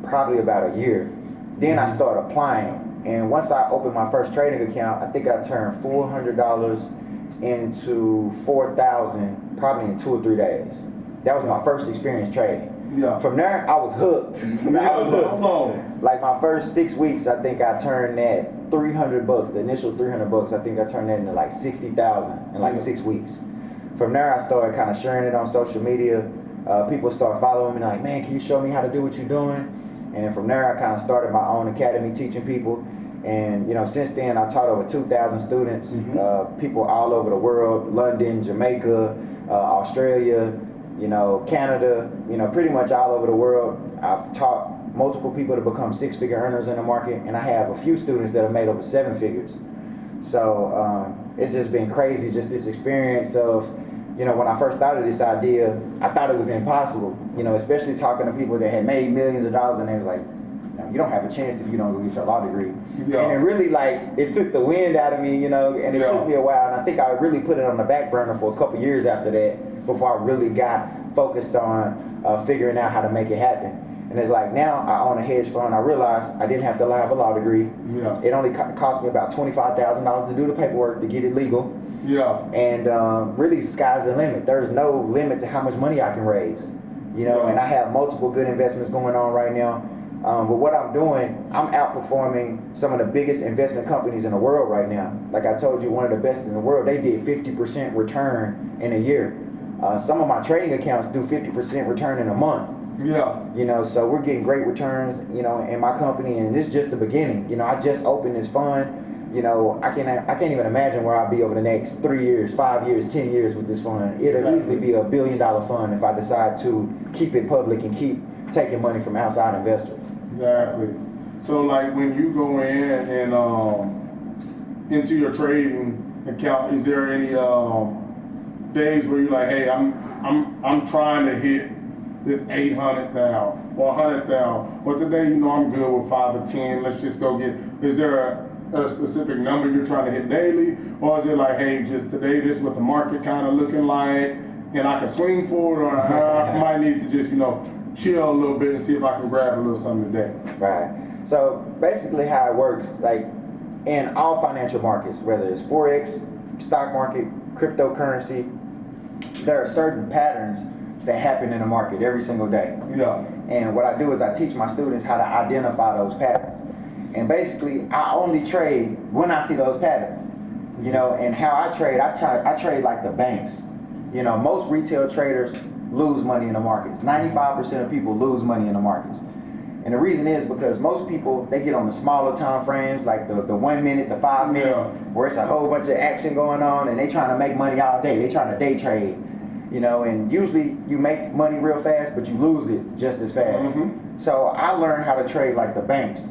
about a year. Then I started applying, and once I opened my first trading account, I think I turned $400 into $4,000 probably in 2 or 3 days. That was my first experience trading. Yeah. From there, I was hooked. Like my first 6 weeks, I think I turned that $300, the initial $300, I think I turned that into like 60,000 in like 6 weeks. From there, I started kind of sharing it on social media. People started following me, like, man, can you show me how to do what you're doing? And then from there, I kind of started my own academy teaching people. And, you know, since then, I taught over 2,000 students, people all over the world, London, Jamaica, Australia, you know, Canada, you know, pretty much all over the world. I've taught multiple people to become 6-figure earners in the market, and I have a few students that have made over 7 figures. So it's just been crazy, just this experience of, you know, when I first started this idea, I thought it was impossible, you know, especially talking to people that had made millions of dollars, and they was like, you don't have a chance if you don't go get your law degree. Yeah. And it really, like, it took the wind out of me, you know, and it took me a while, and I think I really put it on the back burner for a couple years after that before I really got focused on figuring out how to make it happen. And it's like now I own a hedge fund. I realized I didn't have to have a law degree. Yeah. It only cost me about $25,000 to do the paperwork to get it legal. Yeah. And really, sky's the limit. There's no limit to how much money I can raise. You know, and I have multiple good investments going on right now. But what I'm doing, I'm outperforming some of the biggest investment companies in the world right now. Like I told you, one of the best in the world, they did 50% return in a year. Some of my trading accounts do 50% return in a month. Yeah. You know, so we're getting great returns, you know, in my company, and this is just the beginning. You know, I just opened this fund. You know, I can't even imagine where I'll be over the next 3 years, 5 years, 10 years with this fund. It'll easily be $1 billion fund if I decide to keep it public and keep taking money from outside investors. Exactly. So, like, when you go in and into your trading account, is there any days where you're like, hey, I'm trying to hit this 800,000 or 100,000, but today, you know, I'm good with 5 or 10. Let's just go get. Is there a specific number you're trying to hit daily, or is it like, hey, just today, this is what the market kind of looking like, and I can swing for it, or I might need to just, you know, chill a little bit and see if I can grab a little something today. Right. So basically, how it works, like in all financial markets, whether it's Forex, stock market, cryptocurrency, there are certain patterns that happen in the market every single day. Yeah. And what I do is I teach my students how to identify those patterns. And basically, I only trade when I see those patterns. You know, and how I trade, I trade like the banks. You know, most retail traders lose money in the markets. 95% of people lose money in the markets. And the reason is because most people, they get on the smaller time frames, like the 1 minute, the 5 minute, where it's a whole bunch of action going on, and they trying to make money all day. They trying to day trade. You know, and usually you make money real fast, but you lose it just as fast. So I learned how to trade like the banks.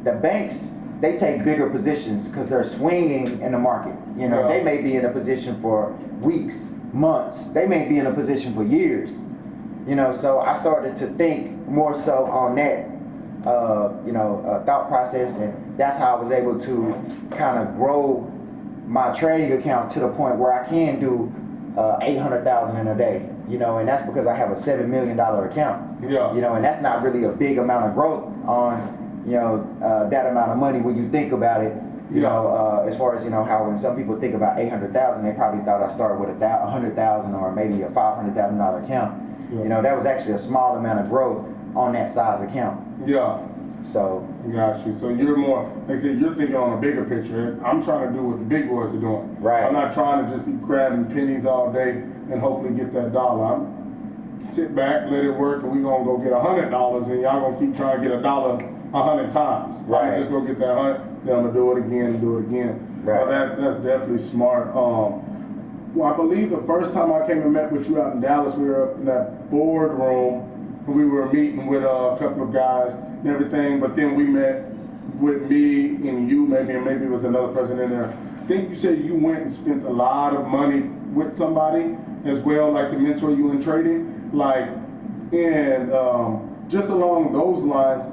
The banks, they take bigger positions because they're swinging in the market. You know, they may be in a position for weeks, months. They may be in a position for years. You know, so I started to think more so on that, thought process, and that's how I was able to kind of grow my trading account to the point where I can do 800,000 in a day, you know, and that's because I have a $7 million account. Yeah. You know, and that's not really a big amount of growth on, you know, that amount of money when you think about it. You know, as far as, you know, how when some people think about 800,000, they probably thought I started with 100,000 or maybe a $500,000 account. Yeah. You know, that was actually a small amount of growth, on that size account. Yeah. So Got you. So you're more, like I said, you're thinking on a bigger picture. I'm trying to do what the big boys are doing. Right. I'm not trying to just be grabbing pennies all day and hopefully get that dollar. I'm sit back, let it work, and we're gonna go get $100, and y'all gonna keep trying to get $1 100 times. Right. I'm just gonna get that 100, then I'm gonna do it again and do it again. Right. Well, that's definitely smart. Well, I believe the first time I came and met with you out in Dallas, we were up in that boardroom. We were meeting with a couple of guys and everything, but then we met with me and you, maybe, and maybe it was another person in there. I think you said you went and spent a lot of money with somebody as well, like to mentor you in trading. Like, and just along those lines,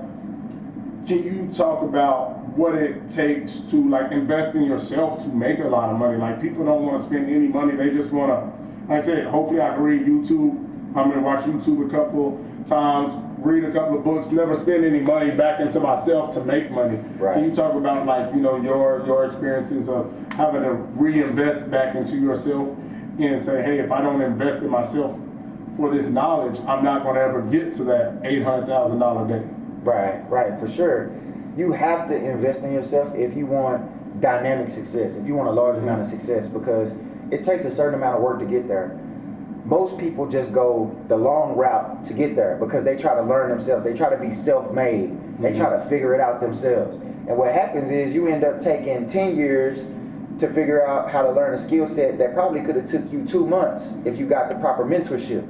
can you talk about what it takes to like invest in yourself to make a lot of money? Like, people don't want to spend any money, they just want to, like I said, hopefully I can read YouTube. I'm gonna watch YouTube a couple times, read a couple of books, never spend any money back into myself to make money. Right. Can you talk about, like, you know, your experiences of having to reinvest back into yourself and say, hey, if I don't invest in myself for this knowledge, I'm not gonna ever get to that $800,000 day. Right, for sure. You have to invest in yourself if you want dynamic success, if you want a large amount of success, because it takes a certain amount of work to get there. Most people just go the long route to get there because they try to learn themselves. They try to be self-made. They try to figure it out themselves. And what happens is you end up taking 10 years to figure out how to learn a skill set that probably could have took you 2 months if you got the proper mentorship.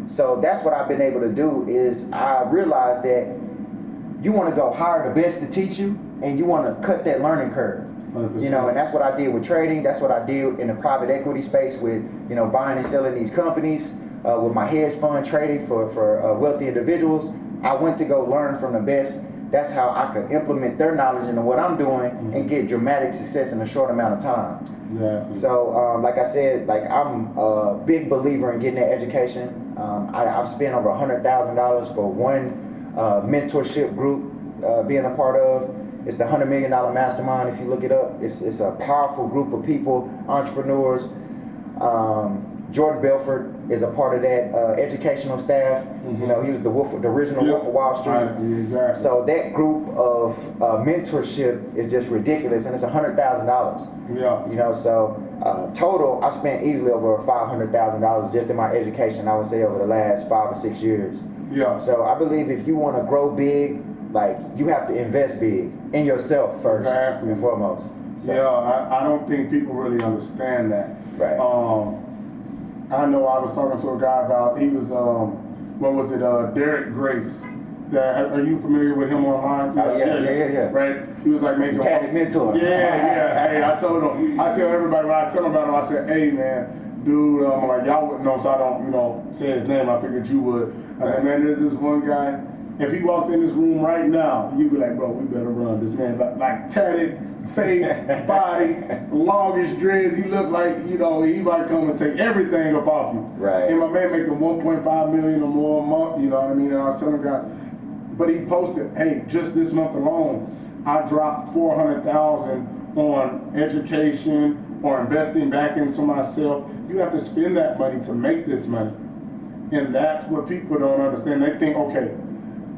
So that's what I've been able to do is I realized that you want to go hire the best to teach you and you want to cut that learning curve. 100%. You know, and that's what I did with trading. That's what I did in the private equity space with, you know, buying and selling these companies, with my hedge fund trading for wealthy individuals. I went to go learn from the best. That's how I could implement their knowledge into what I'm doing and get dramatic success in a short amount of time. Yeah. So, like I said, like I'm a big believer in getting that education. I've spent over $100,000 for one mentorship group being a part of. It's the $100 Million Mastermind. If you look it up, it's a powerful group of people, entrepreneurs. Jordan Belfort is a part of that educational staff. You know, he was the original Wolf of Wall Street. Right, exactly. So that group of mentorship is just ridiculous, and it's $100,000. Yeah. You know, so total, I spent easily over $500,000 just in my education. I would say over the last 5 or 6 years. Yeah. So I believe if you want to grow big, like you have to invest big in yourself first Exactly. and foremost. So, Yeah, I don't think people really understand that. Right. I know I was talking to a guy about, he was, what was it, Derek Grace. Are you familiar with him online? Yeah. Right? He was like making... Tatum mentor. Yeah. Hey, I told him, I tell everybody when I tell him about him, I said, hey man, dude, I'm like, y'all wouldn't know, so I don't, say his name. I figured you would. I said, man, there's this one guy. If he walked in this room right now, you'd be like, bro, we better run. This man, like tatted face, body, longest dreads. He looked like, he might come and take everything up off you. Right. And my man making 1.5 million or more a month, you know what I mean? And I was telling guys, but he posted, hey, just this month alone, I dropped 400,000 on education or investing back into myself. You have to spend that money to make this money. And that's what people don't understand. They think, okay,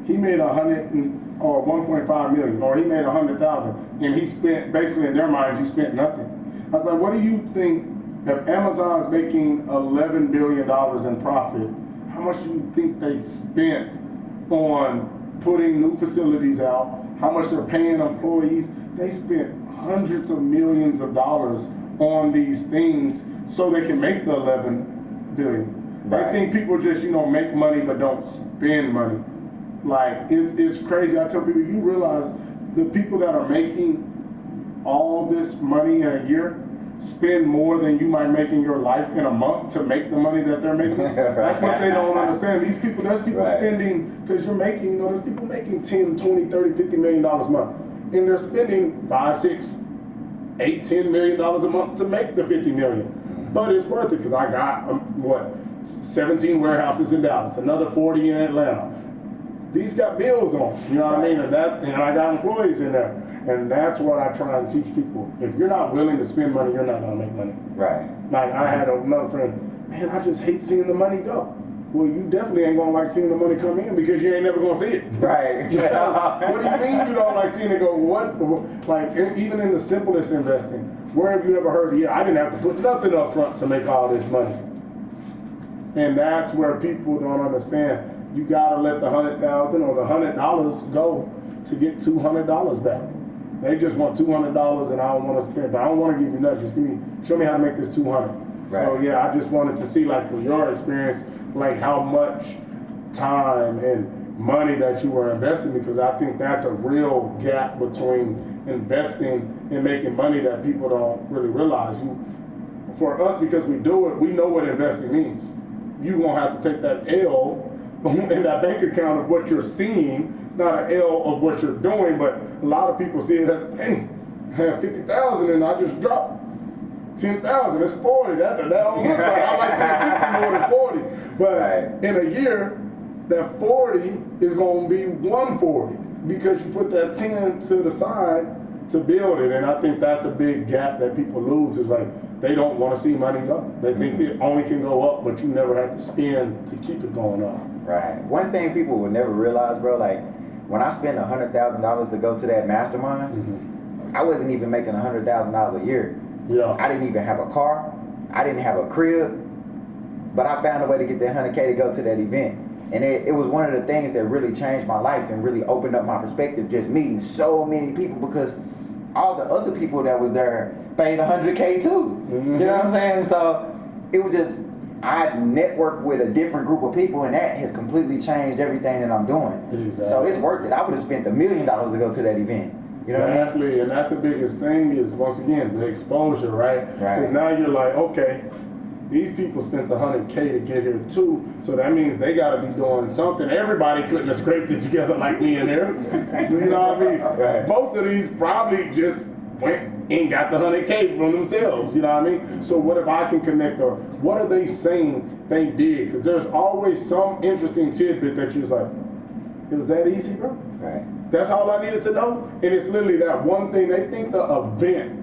he made 1.5 million, or he made 100,000, and he spent, basically in their minds, you spent nothing. I was like, what do you think, if Amazon's making $11 billion in profit, how much do you think they spent on putting new facilities out, how much they're paying employees? They spent hundreds of millions of dollars on these things so they can make the 11 billion. Right. They think people just, make money but don't spend money. Like, it's crazy. I tell people, you realize the people that are making all this money in a year spend more than you might make in your life in a month to make the money that they're making. That's what they don't understand. There's people spending, because you're making, there's people making 10, 20, 30, $50 million a month. And they're spending 5, 6, 8, $10 million a month to make the 50 million. But it's worth it because I got, 17 warehouses in Dallas, another 40 in Atlanta. These got bills on, you know what I mean? And I got employees in there. And that's what I try and teach people. If you're not willing to spend money, you're not gonna make money. Right. Like I had another friend, man, I just hate seeing the money go. Well, you definitely ain't gonna like seeing the money come in because you ain't never gonna see it. Right. What do you mean you don't like seeing it go? What? Like even in the simplest investing, where have you ever heard? Yeah, I didn't have to put nothing up front to make all this money. And that's where people don't understand. You gotta let the $100,000 or the $100 go to get $200 back. They just want $200 and I don't want to spend, but I don't want to give you nothing. Just show me how to make this 200. Right. So yeah, I just wanted to see, like, from your experience, like how much time and money that you were investing, because I think that's a real gap between investing and making money that people don't really realize. For us, because we do it, we know what investing means. You won't have to take that L in that bank account of what you're seeing. It's not an L of what you're doing, but a lot of people see it as, hey, I have 50,000 and I just dropped 10,000. It's 40. That don't look right. I like saying 50 more than 40. But in a year, that 40 is going to be 140 because you put that 10 to the side to build it. And I think that's a big gap that people lose, is like they don't want to see money go. They think it only can go up, but you never have to spend to keep it going up. Right. One thing people will never realize, bro, like when I spent $100,000 to go to that mastermind, I wasn't even making $100,000 a year. Yeah. I didn't even have a car. I didn't have a crib. But I found a way to get that $100K to go to that event. And it was one of the things that really changed my life and really opened up my perspective, just meeting so many people, because all the other people that was there paid $100K too. You know what I'm saying? So it was just, I networked with a different group of people, and that has completely changed everything that I'm doing. Exactly. So it's worth it. I would have spent $1 million to go to that event. You know exactly, what I mean? and that's the biggest thing, is once again the exposure, right? Because now you're like, okay, these people spent $100K to get here too, so that means they got to be doing something. Everybody couldn't have scraped it together like me in there. You know what I mean? Right. Most of these probably just went and got the $100K from themselves. You know what I mean? So what if I can connect, or what are they saying they did? Because there's always some interesting tidbit that you're like, it was that easy, bro? Right. That's all I needed to know. And it's literally that one thing. They think the event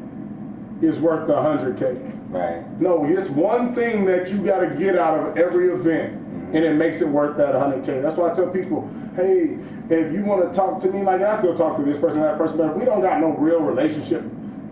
is worth the $100K. Right. No, it's one thing that you got to get out of every event, and it makes it worth that $100K. That's why I tell people, hey, if you want to talk to me, like I still talk to this person, that person, but if we don't got no real relationship,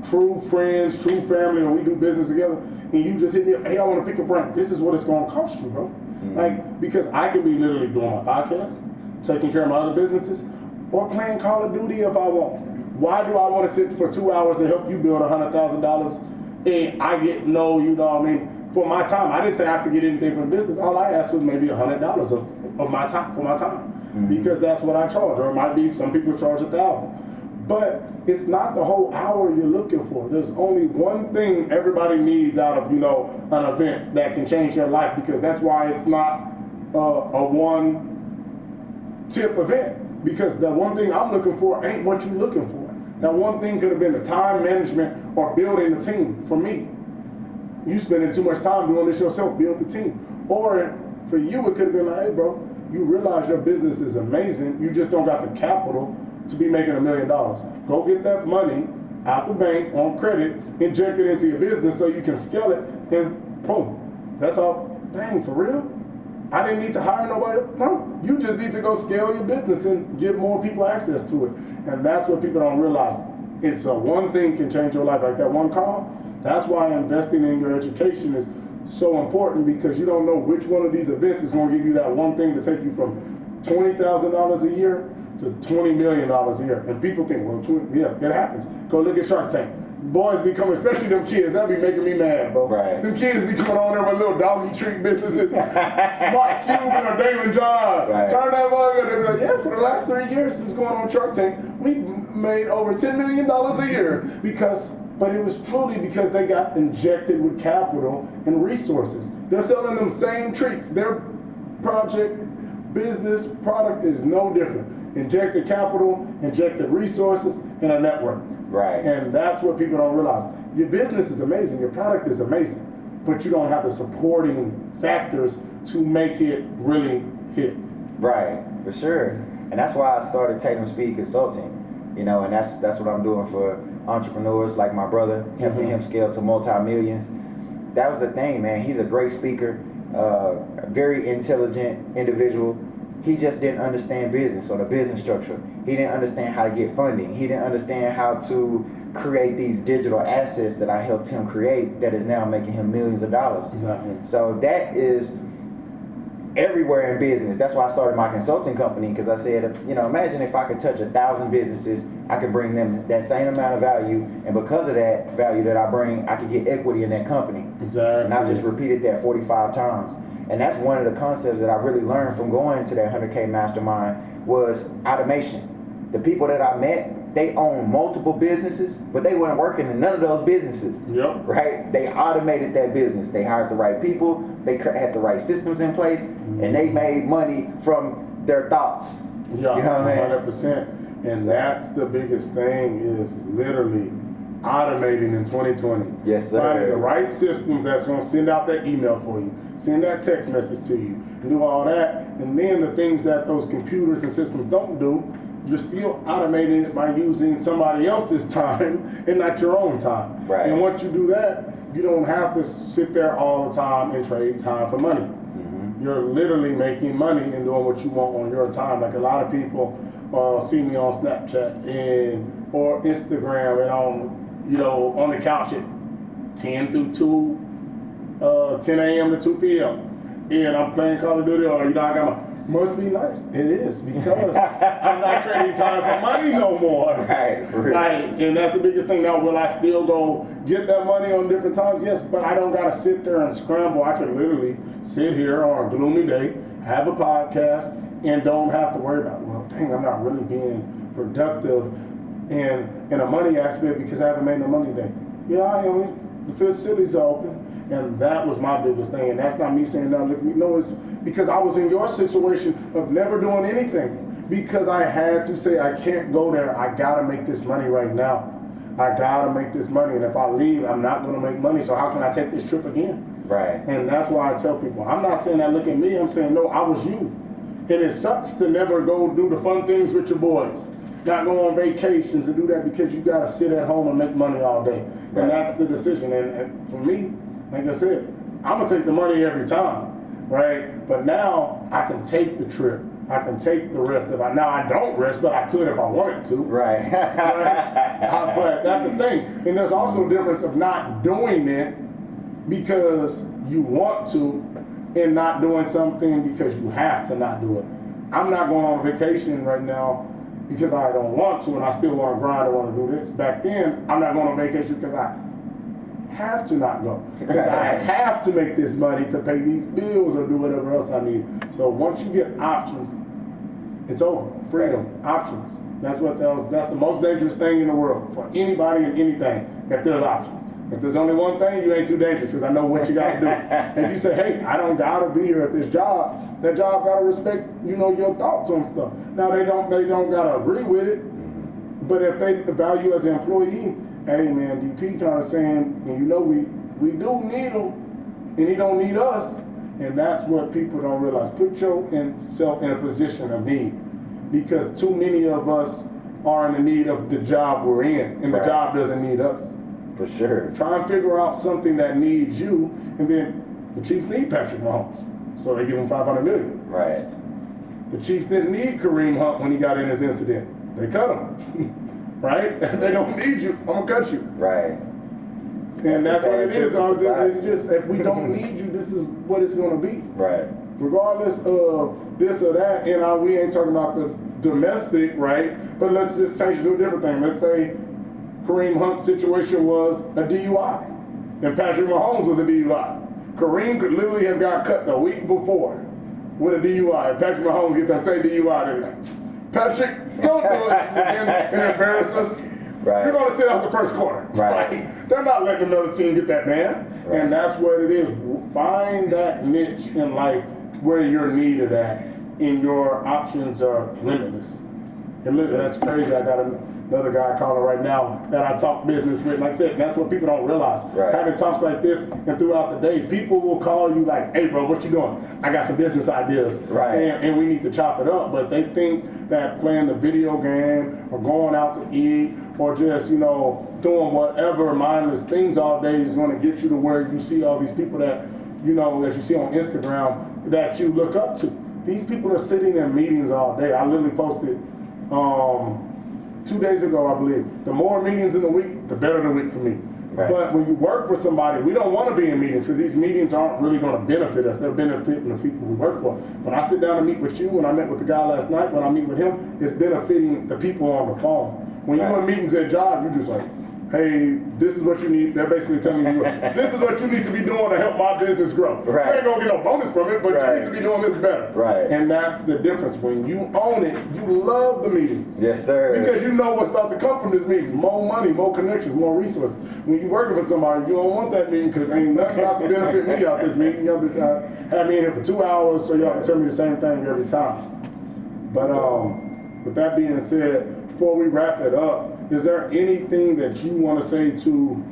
true friends, true family, or we do business together, and you just hit me up, hey, I want to pick a brain. This is what it's going to cost you, bro. Like, because I can be literally doing my podcast, taking care of my other businesses, or playing Call of Duty if I want. Why do I want to sit for 2 hours to help you build $100,000 and I get no, you know what I mean, for my time? I didn't say I have to get anything from business. All I asked was maybe $100 of my time, for my time, because that's what I charge. Or it might be some people charge $1,000. But it's not the whole hour you're looking for. There's only one thing everybody needs out of, you know, an event that can change their life, because that's why it's not a one-tip event. Because the one thing I'm looking for ain't what you're looking for. That one thing could have been the time management or building the team for me. You spending too much time doing this yourself, build the team. Or for you, it could have been like, hey bro, you realize your business is amazing, you just don't got the capital to be making $1 million. Go get that money out the bank on credit, inject it into your business so you can scale it, and boom. That's all. Dang, for real? I didn't need to hire nobody. No, you just need to go scale your business and give more people access to it. And that's what people don't realize. It's one thing can change your life, like that one call. That's why investing in your education is so important, because you don't know which one of these events is going to give you that one thing to take you from $20,000 a year to $20 million a year. And people think, well, yeah, it happens. Go look at Shark Tank. Boys be coming, especially them kids, that be making me mad, bro. Right. Them kids be coming on there with little doggy treat businesses. Mark Cuban or Damon John. Right. Turn that one, they be like, yeah, for the last 3 years since going on Shark Tank, we made over $10 million a year. But it was truly because they got injected with capital and resources. They're selling them same treats. Their business product is no different. Injected capital, injected resources, and a network. Right. And that's what people don't realize. Your business is amazing, your product is amazing, but you don't have the supporting factors to make it really hit. Right, for sure. And that's why I started Tatum Speed Consulting. You know, and that's what I'm doing for entrepreneurs like my brother, helping him scale to multi-millions. That was the thing, man. He's a great speaker. very intelligent individual. He just didn't understand business or the business structure. He didn't understand how to get funding. He didn't understand how to create these digital assets that I helped him create that is now making him millions of dollars. Exactly. So that is everywhere in business. That's why I started my consulting company, because I said, you know, imagine if I could touch 1,000 businesses, I could bring them that same amount of value, and because of that value that I bring, I could get equity in that company. Exactly. And I've just repeated that 45 times. And that's one of the concepts that I really learned from going to that 100K mastermind was automation. The people that I met, they own multiple businesses, but they weren't working in none of those businesses. Yep. Right? They automated that business. They hired the right people. They had the right systems in place, and they made money from their thoughts. Yeah, you know what I mean? 100%. And that's the biggest thing is literally automating in 2020. Yes, sir. Finding the right systems that's going to send out that email for you, send that text message to you, and do all that. And then the things that those computers and systems don't do, you're still automating it by using somebody else's time and not your own time. Right. And once you do that, you don't have to sit there all the time and trade time for money. You're literally making money and doing what you want on your time. Like a lot of people see me on Snapchat and or Instagram and on, you know, on the couch at 10 through 2, 10 a.m. to 2 p.m. And I'm playing Call of Duty, or, you know, I got my, must be nice. It is, because I'm not trading time for money no more. Right. Like, and that's the biggest thing. Now, will I still go get that money on different times? Yes, but I don't got to sit there and scramble. I can literally sit here on a gloomy day, have a podcast, and don't have to worry about, well, dang, I'm not really being productive in a money aspect because I haven't made no money today. Yeah, I am. The facilities are open. And that was my biggest thing. And that's not me saying, no, look at me. No, it's because I was in your situation of never doing anything. Because I had to say, I can't go there. I got to make this money right now. I got to make this money. And if I leave, I'm not going to make money. So how can I take this trip again? Right. And that's why I tell people, I'm not saying that look at me. I'm saying, no, I was you. And it sucks to never go do the fun things with your boys. Not go on vacations and do that because you got to sit at home and make money all day. Right. And that's the decision. And for me, like I said, I'm going to take the money every time, right? But now I can take the trip. I can take the rest of it. Now I don't rest, but I could if I wanted to. Right. Right? But that's the thing. And there's also a difference of not doing it because you want to and not doing something because you have to not do it. I'm not going on vacation right now because I don't want to and I still want to grind, I want to do this. Back then, I'm not going on vacation because I have to not go. Because I have to make this money to pay these bills or do whatever else I need. So once you get options, it's over. Freedom, options. That's the most dangerous thing in the world for anybody and anything, if there's options. If there's only one thing, you ain't too dangerous because I know what you got to do. And if you say, hey, I don't got to be here at this job, that job got to respect, you know, your thoughts on stuff. Now, they don't got to agree with it, but if they value as an employee, hey man, DP kind of saying, and you know we do need him, and he don't need us, and that's what people don't realize. Put yourself in a position of need, because too many of us are in the need of the job we're in, and the job doesn't need us. For sure. Try and figure out something that needs you, and then the Chiefs need Patrick Mahomes, so they give him $500 million. Right. The Chiefs didn't need Kareem Hunt when he got in his incident. They cut him. Right? If they don't need you, I'm gonna cut you. Right. And that's what it is. It's just, if we don't need you, this is what it's gonna be. Right. Regardless of this or that, and we ain't talking about the domestic, right? But let's just change it to a different thing. Let's say Kareem Hunt's situation was a DUI, and Patrick Mahomes was a DUI. Kareem could literally have got cut the week before with a DUI. If Patrick Mahomes get that same DUI, they're like, Patrick, don't do it and embarrass us. Right. You're going to sit out the first quarter. Right. They're not letting another team get that man. Right. And that's what it is. Find that niche in life where you're needed at, and your options are limitless. And listen, that's crazy. I got another guy calling right now that I talk business with. Like I said, that's what people don't realize. Right. Having talks like this and throughout the day, people will call you like, hey bro, what you doing? I got some business ideas. Right. And we need to chop it up. But they think that playing the video game or going out to eat or just, you know, doing whatever mindless things all day is going to get you to where you see all these people that you know, as you see on Instagram, that you look up to. These people are sitting in meetings all day. I literally posted 2 days ago, I believe. The more meetings in the week, the better the week for me. Right. But when you work with somebody, we don't want to be in meetings because these meetings aren't really going to benefit us. They're benefiting the people we work for. When I sit down and meet with you, when I met with the guy last night, when I meet with him, it's benefiting the people on the phone. When you're in meetings at job, you're just like, hey, this is what you need. They're basically telling you, this is what you need to be doing to help my business grow. Right. You ain't gonna get no bonus from it, but you need to be doing this better. Right. And that's the difference. When you own it, you love the meetings. Yes, sir. Because you know what's about to come from this meeting. More money, more connections, more resources. When you're working for somebody, you don't want that meeting because ain't nothing about to benefit me out this meeting. Y'all just have me in here for 2 hours so y'all can tell me the same thing every time. But with that being said, before we wrap it up, is there anything that you want to say to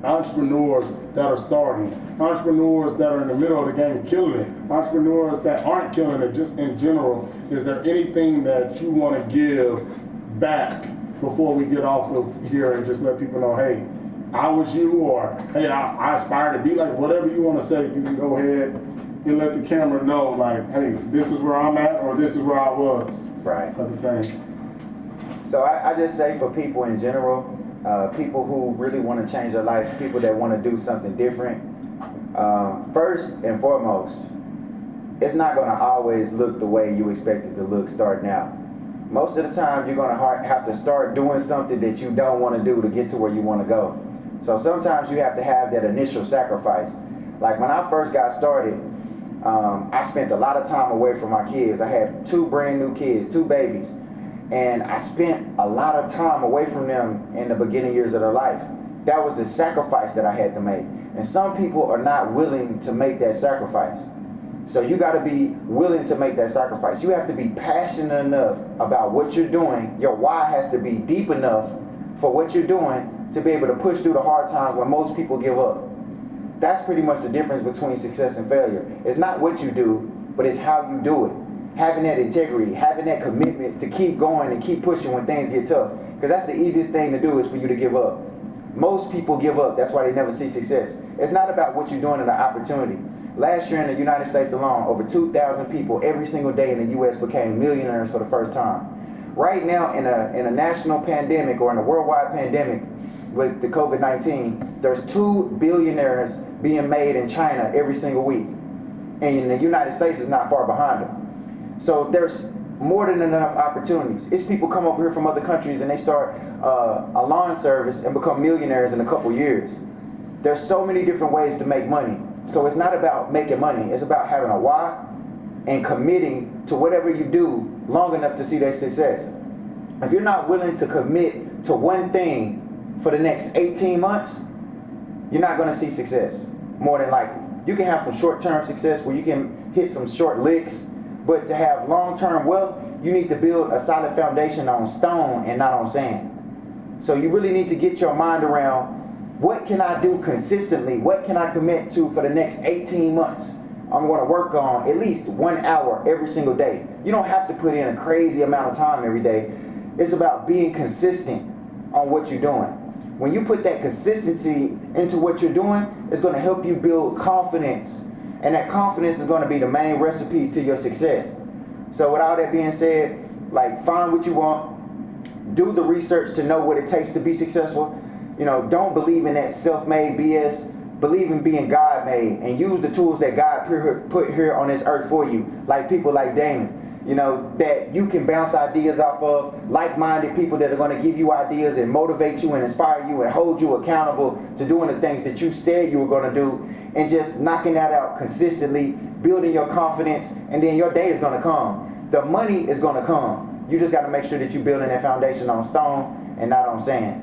entrepreneurs that are starting, entrepreneurs that are in the middle of the game killing it, entrepreneurs that aren't killing it, just in general? Is there anything that you want to give back before we get off of here and just let people know, hey, I was you, or hey, I aspire to be like, whatever you want to say, you can go ahead and let the camera know, like, hey, this is where I'm at, or this is where I was. Right. Type of thing. So I just say for people in general, people who really want to change their life, people that want to do something different, first and foremost, it's not going to always look the way you expect it to look starting out. Most of the time, you're going to have to start doing something that you don't want to do to get to where you want to go. So sometimes you have to have that initial sacrifice. Like when I first got started, I spent a lot of time away from my kids. I had 2 brand new kids, 2 babies. And I spent a lot of time away from them in the beginning years of their life. That was the sacrifice that I had to make. And some people are not willing to make that sacrifice. So you got to be willing to make that sacrifice. You have to be passionate enough about what you're doing. Your why has to be deep enough for what you're doing to be able to push through the hard times when most people give up. That's pretty much the difference between success and failure. It's not what you do, but it's how you do it. Having that integrity, having that commitment to keep going and keep pushing when things get tough. Because that's the easiest thing to do, is for you to give up. Most people give up. That's why they never see success. It's not about what you're doing in the opportunity. Last year in the United States alone, over 2,000 people every single day in the U.S. became millionaires for the first time. Right now, in a national pandemic, or in a worldwide pandemic with the COVID-19, there's 2 billionaires being made in China every single week. And the United States is not far behind them. So there's more than enough opportunities. It's people come over here from other countries and they start a lawn service and become millionaires in a couple years. There's so many different ways to make money. So it's not about making money. It's about having a why and committing to whatever you do long enough to see that success. If you're not willing to commit to one thing for the next 18 months, you're not going to see success, more than likely. You can have some short-term success where you can hit some short licks, but to have long-term wealth, you need to build a solid foundation on stone and not on sand. So you really need to get your mind around, what can I do consistently? What can I commit to for the next 18 months? I'm going to work on at least 1 hour every single day. You don't have to put in a crazy amount of time every day. It's about being consistent on what you're doing. When you put that consistency into what you're doing, it's going to help you build confidence. And that confidence is going to be the main recipe to your success. So with all that being said, like, find what you want, do the research to know what it takes to be successful. You know, don't believe in that self-made BS. Believe in being God-made and use the tools that God put here on this earth for you, like people like Damon. You know, that you can bounce ideas off of, like-minded people that are going to give you ideas and motivate you and inspire you and hold you accountable to doing the things that you said you were going to do, and just knocking that out consistently, building your confidence, and then your day is going to come. The money is going to come. You just got to make sure that you're building that foundation on stone and not on sand.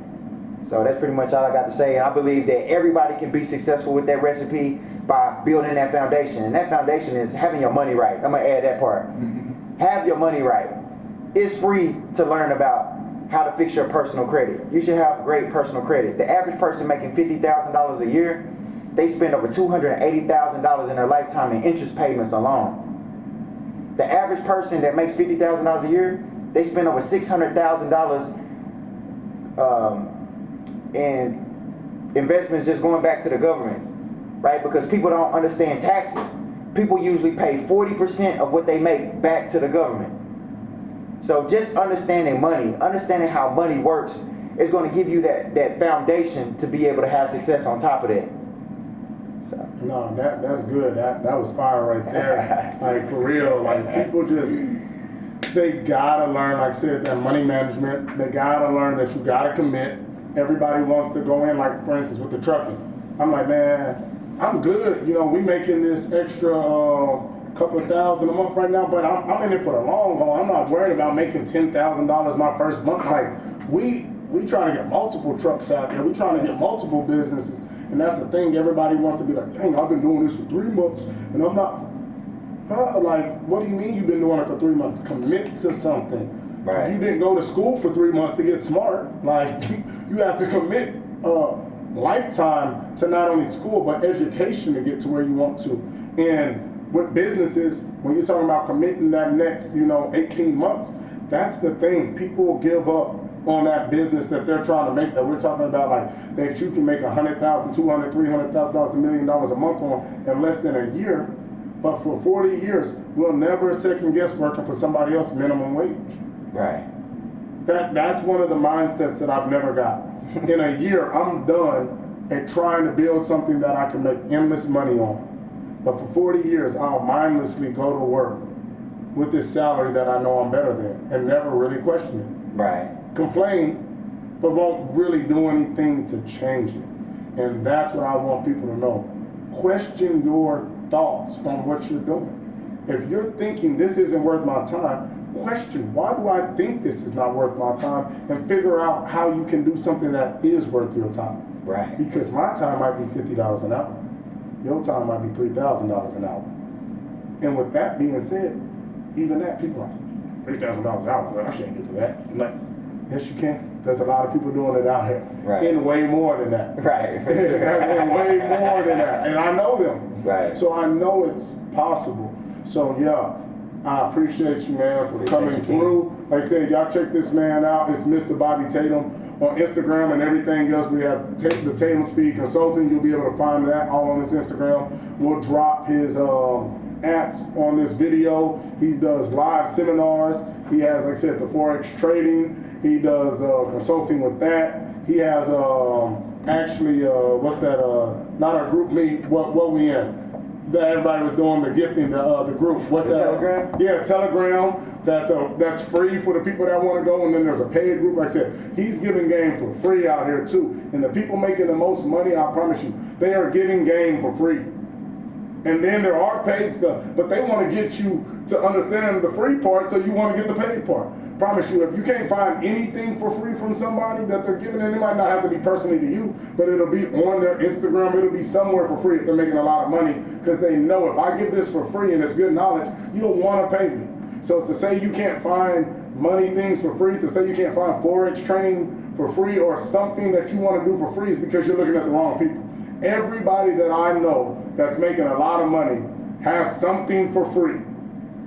So that's pretty much all I got to say. And I believe that everybody can be successful with that recipe by building that foundation. And that foundation is having your money right. I'm going to add that part. Have your money right. It's free to learn about how to fix your personal credit. You should have great personal credit. The average person making $50,000 a year, they spend over $280,000 in their lifetime in interest payments alone. The average person that makes $50,000 a year, they spend over $600,000 in investments just going back to the government. right? Because people don't understand taxes. People usually pay 40% of what they make back to the government. So just understanding money, understanding how money works, is going to give you that foundation to be able to have success on top of that. So. No, that's good. That was fire right there. Like, for real. Like, people just, they gotta learn, like I said, that money management. They gotta learn that you gotta commit. Everybody wants to go in, like, for instance, with the trucking. I'm like, man, I'm good. You know, we making this extra couple of thousand a month right now, but I'm in it for the long haul. I'm not worried about making $10,000 my first month. Like, we trying to get multiple trucks out there. We trying to get multiple businesses. And that's the thing. Everybody wants to be like, dang, I've been doing this for 3 months, and I'm not. Like, what do you mean you've been doing it for 3 months? Commit to something. Right. You didn't go to school for 3 months to get smart. Like, you have to commit lifetime to not only school, but education to get to where you want to. And with businesses, when you're talking about committing that next, 18 months, that's the thing. People give up on that business that they're trying to make, that we're talking about, like, that you can make $100,000, $200,000, $300,000, $1 million a month on in less than a year. But for 40 years, we'll never second guess working for somebody else minimum wage. Right. That's one of the mindsets that I've never got. In a year, I'm done at trying to build something that I can make endless money on. But for 40 years, I'll mindlessly go to work with this salary that I know I'm better than and never really question it. Right. Complain, but won't really do anything to change it. And that's what I want people to know. Question your thoughts on what you're doing. If you're thinking this isn't worth my time, question, why do I think this is not worth my time? And figure out how you can do something that is worth your time. Right. Because my time might be $50 an hour. Your time might be $3,000 an hour. And with that being said, even that, people are like, $3,000 an hour, well, I can't get to that. I'm like, yes, you can. There's a lot of people doing it out here. Right. In way more than that. Right. In way more than that. And I know them. Right. So I know it's possible. So yeah, I appreciate you, man, for coming through. Like I said, y'all check this man out. It's Mr. Bobby Tatum on Instagram and everything else. We have the Tatum Speed Consulting. You'll be able to find that all on his Instagram. We'll drop his apps on this video. He does live seminars. He has, like I said, the ForEx trading. He does consulting with that. He has actually, what's that? Not our group meet. What we in? That everybody was doing the gifting, the group. What's The that? Telegram? Yeah, Telegram. That's free for the people that want to go, and then there's a paid group. Like I said, he's giving game for free out here too. And the people making the most money, I promise you, they are getting game for free. And then there are paid stuff, but they want to get you to understand the free part, so you want to get the paid part. Promise you, if you can't find anything for free from somebody that they're giving, and it might not have to be personally to you, but it'll be on their Instagram, it'll be somewhere for free if they're making a lot of money, because they know if I give this for free and it's good knowledge, you'll want to pay me. So to say you can't find money things for free, to say you can't find ForEx training for free or something that you want to do for free is because you're looking at the wrong people. Everybody that I know that's making a lot of money has something for free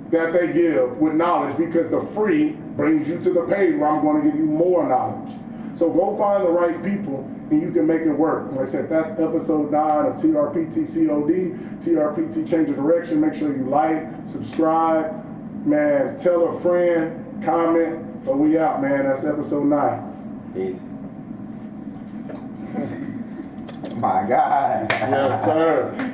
that they give with knowledge, because the free brings you to the paid where I'm going to give you more knowledge. So go find the right people and you can make it work. Like I said, that's episode 9 of TRPT COD, TRPT Change of Direction. Make sure you like, subscribe, man, tell a friend, comment, but we out, man. That's episode 9. Peace. My God. Yes, sir.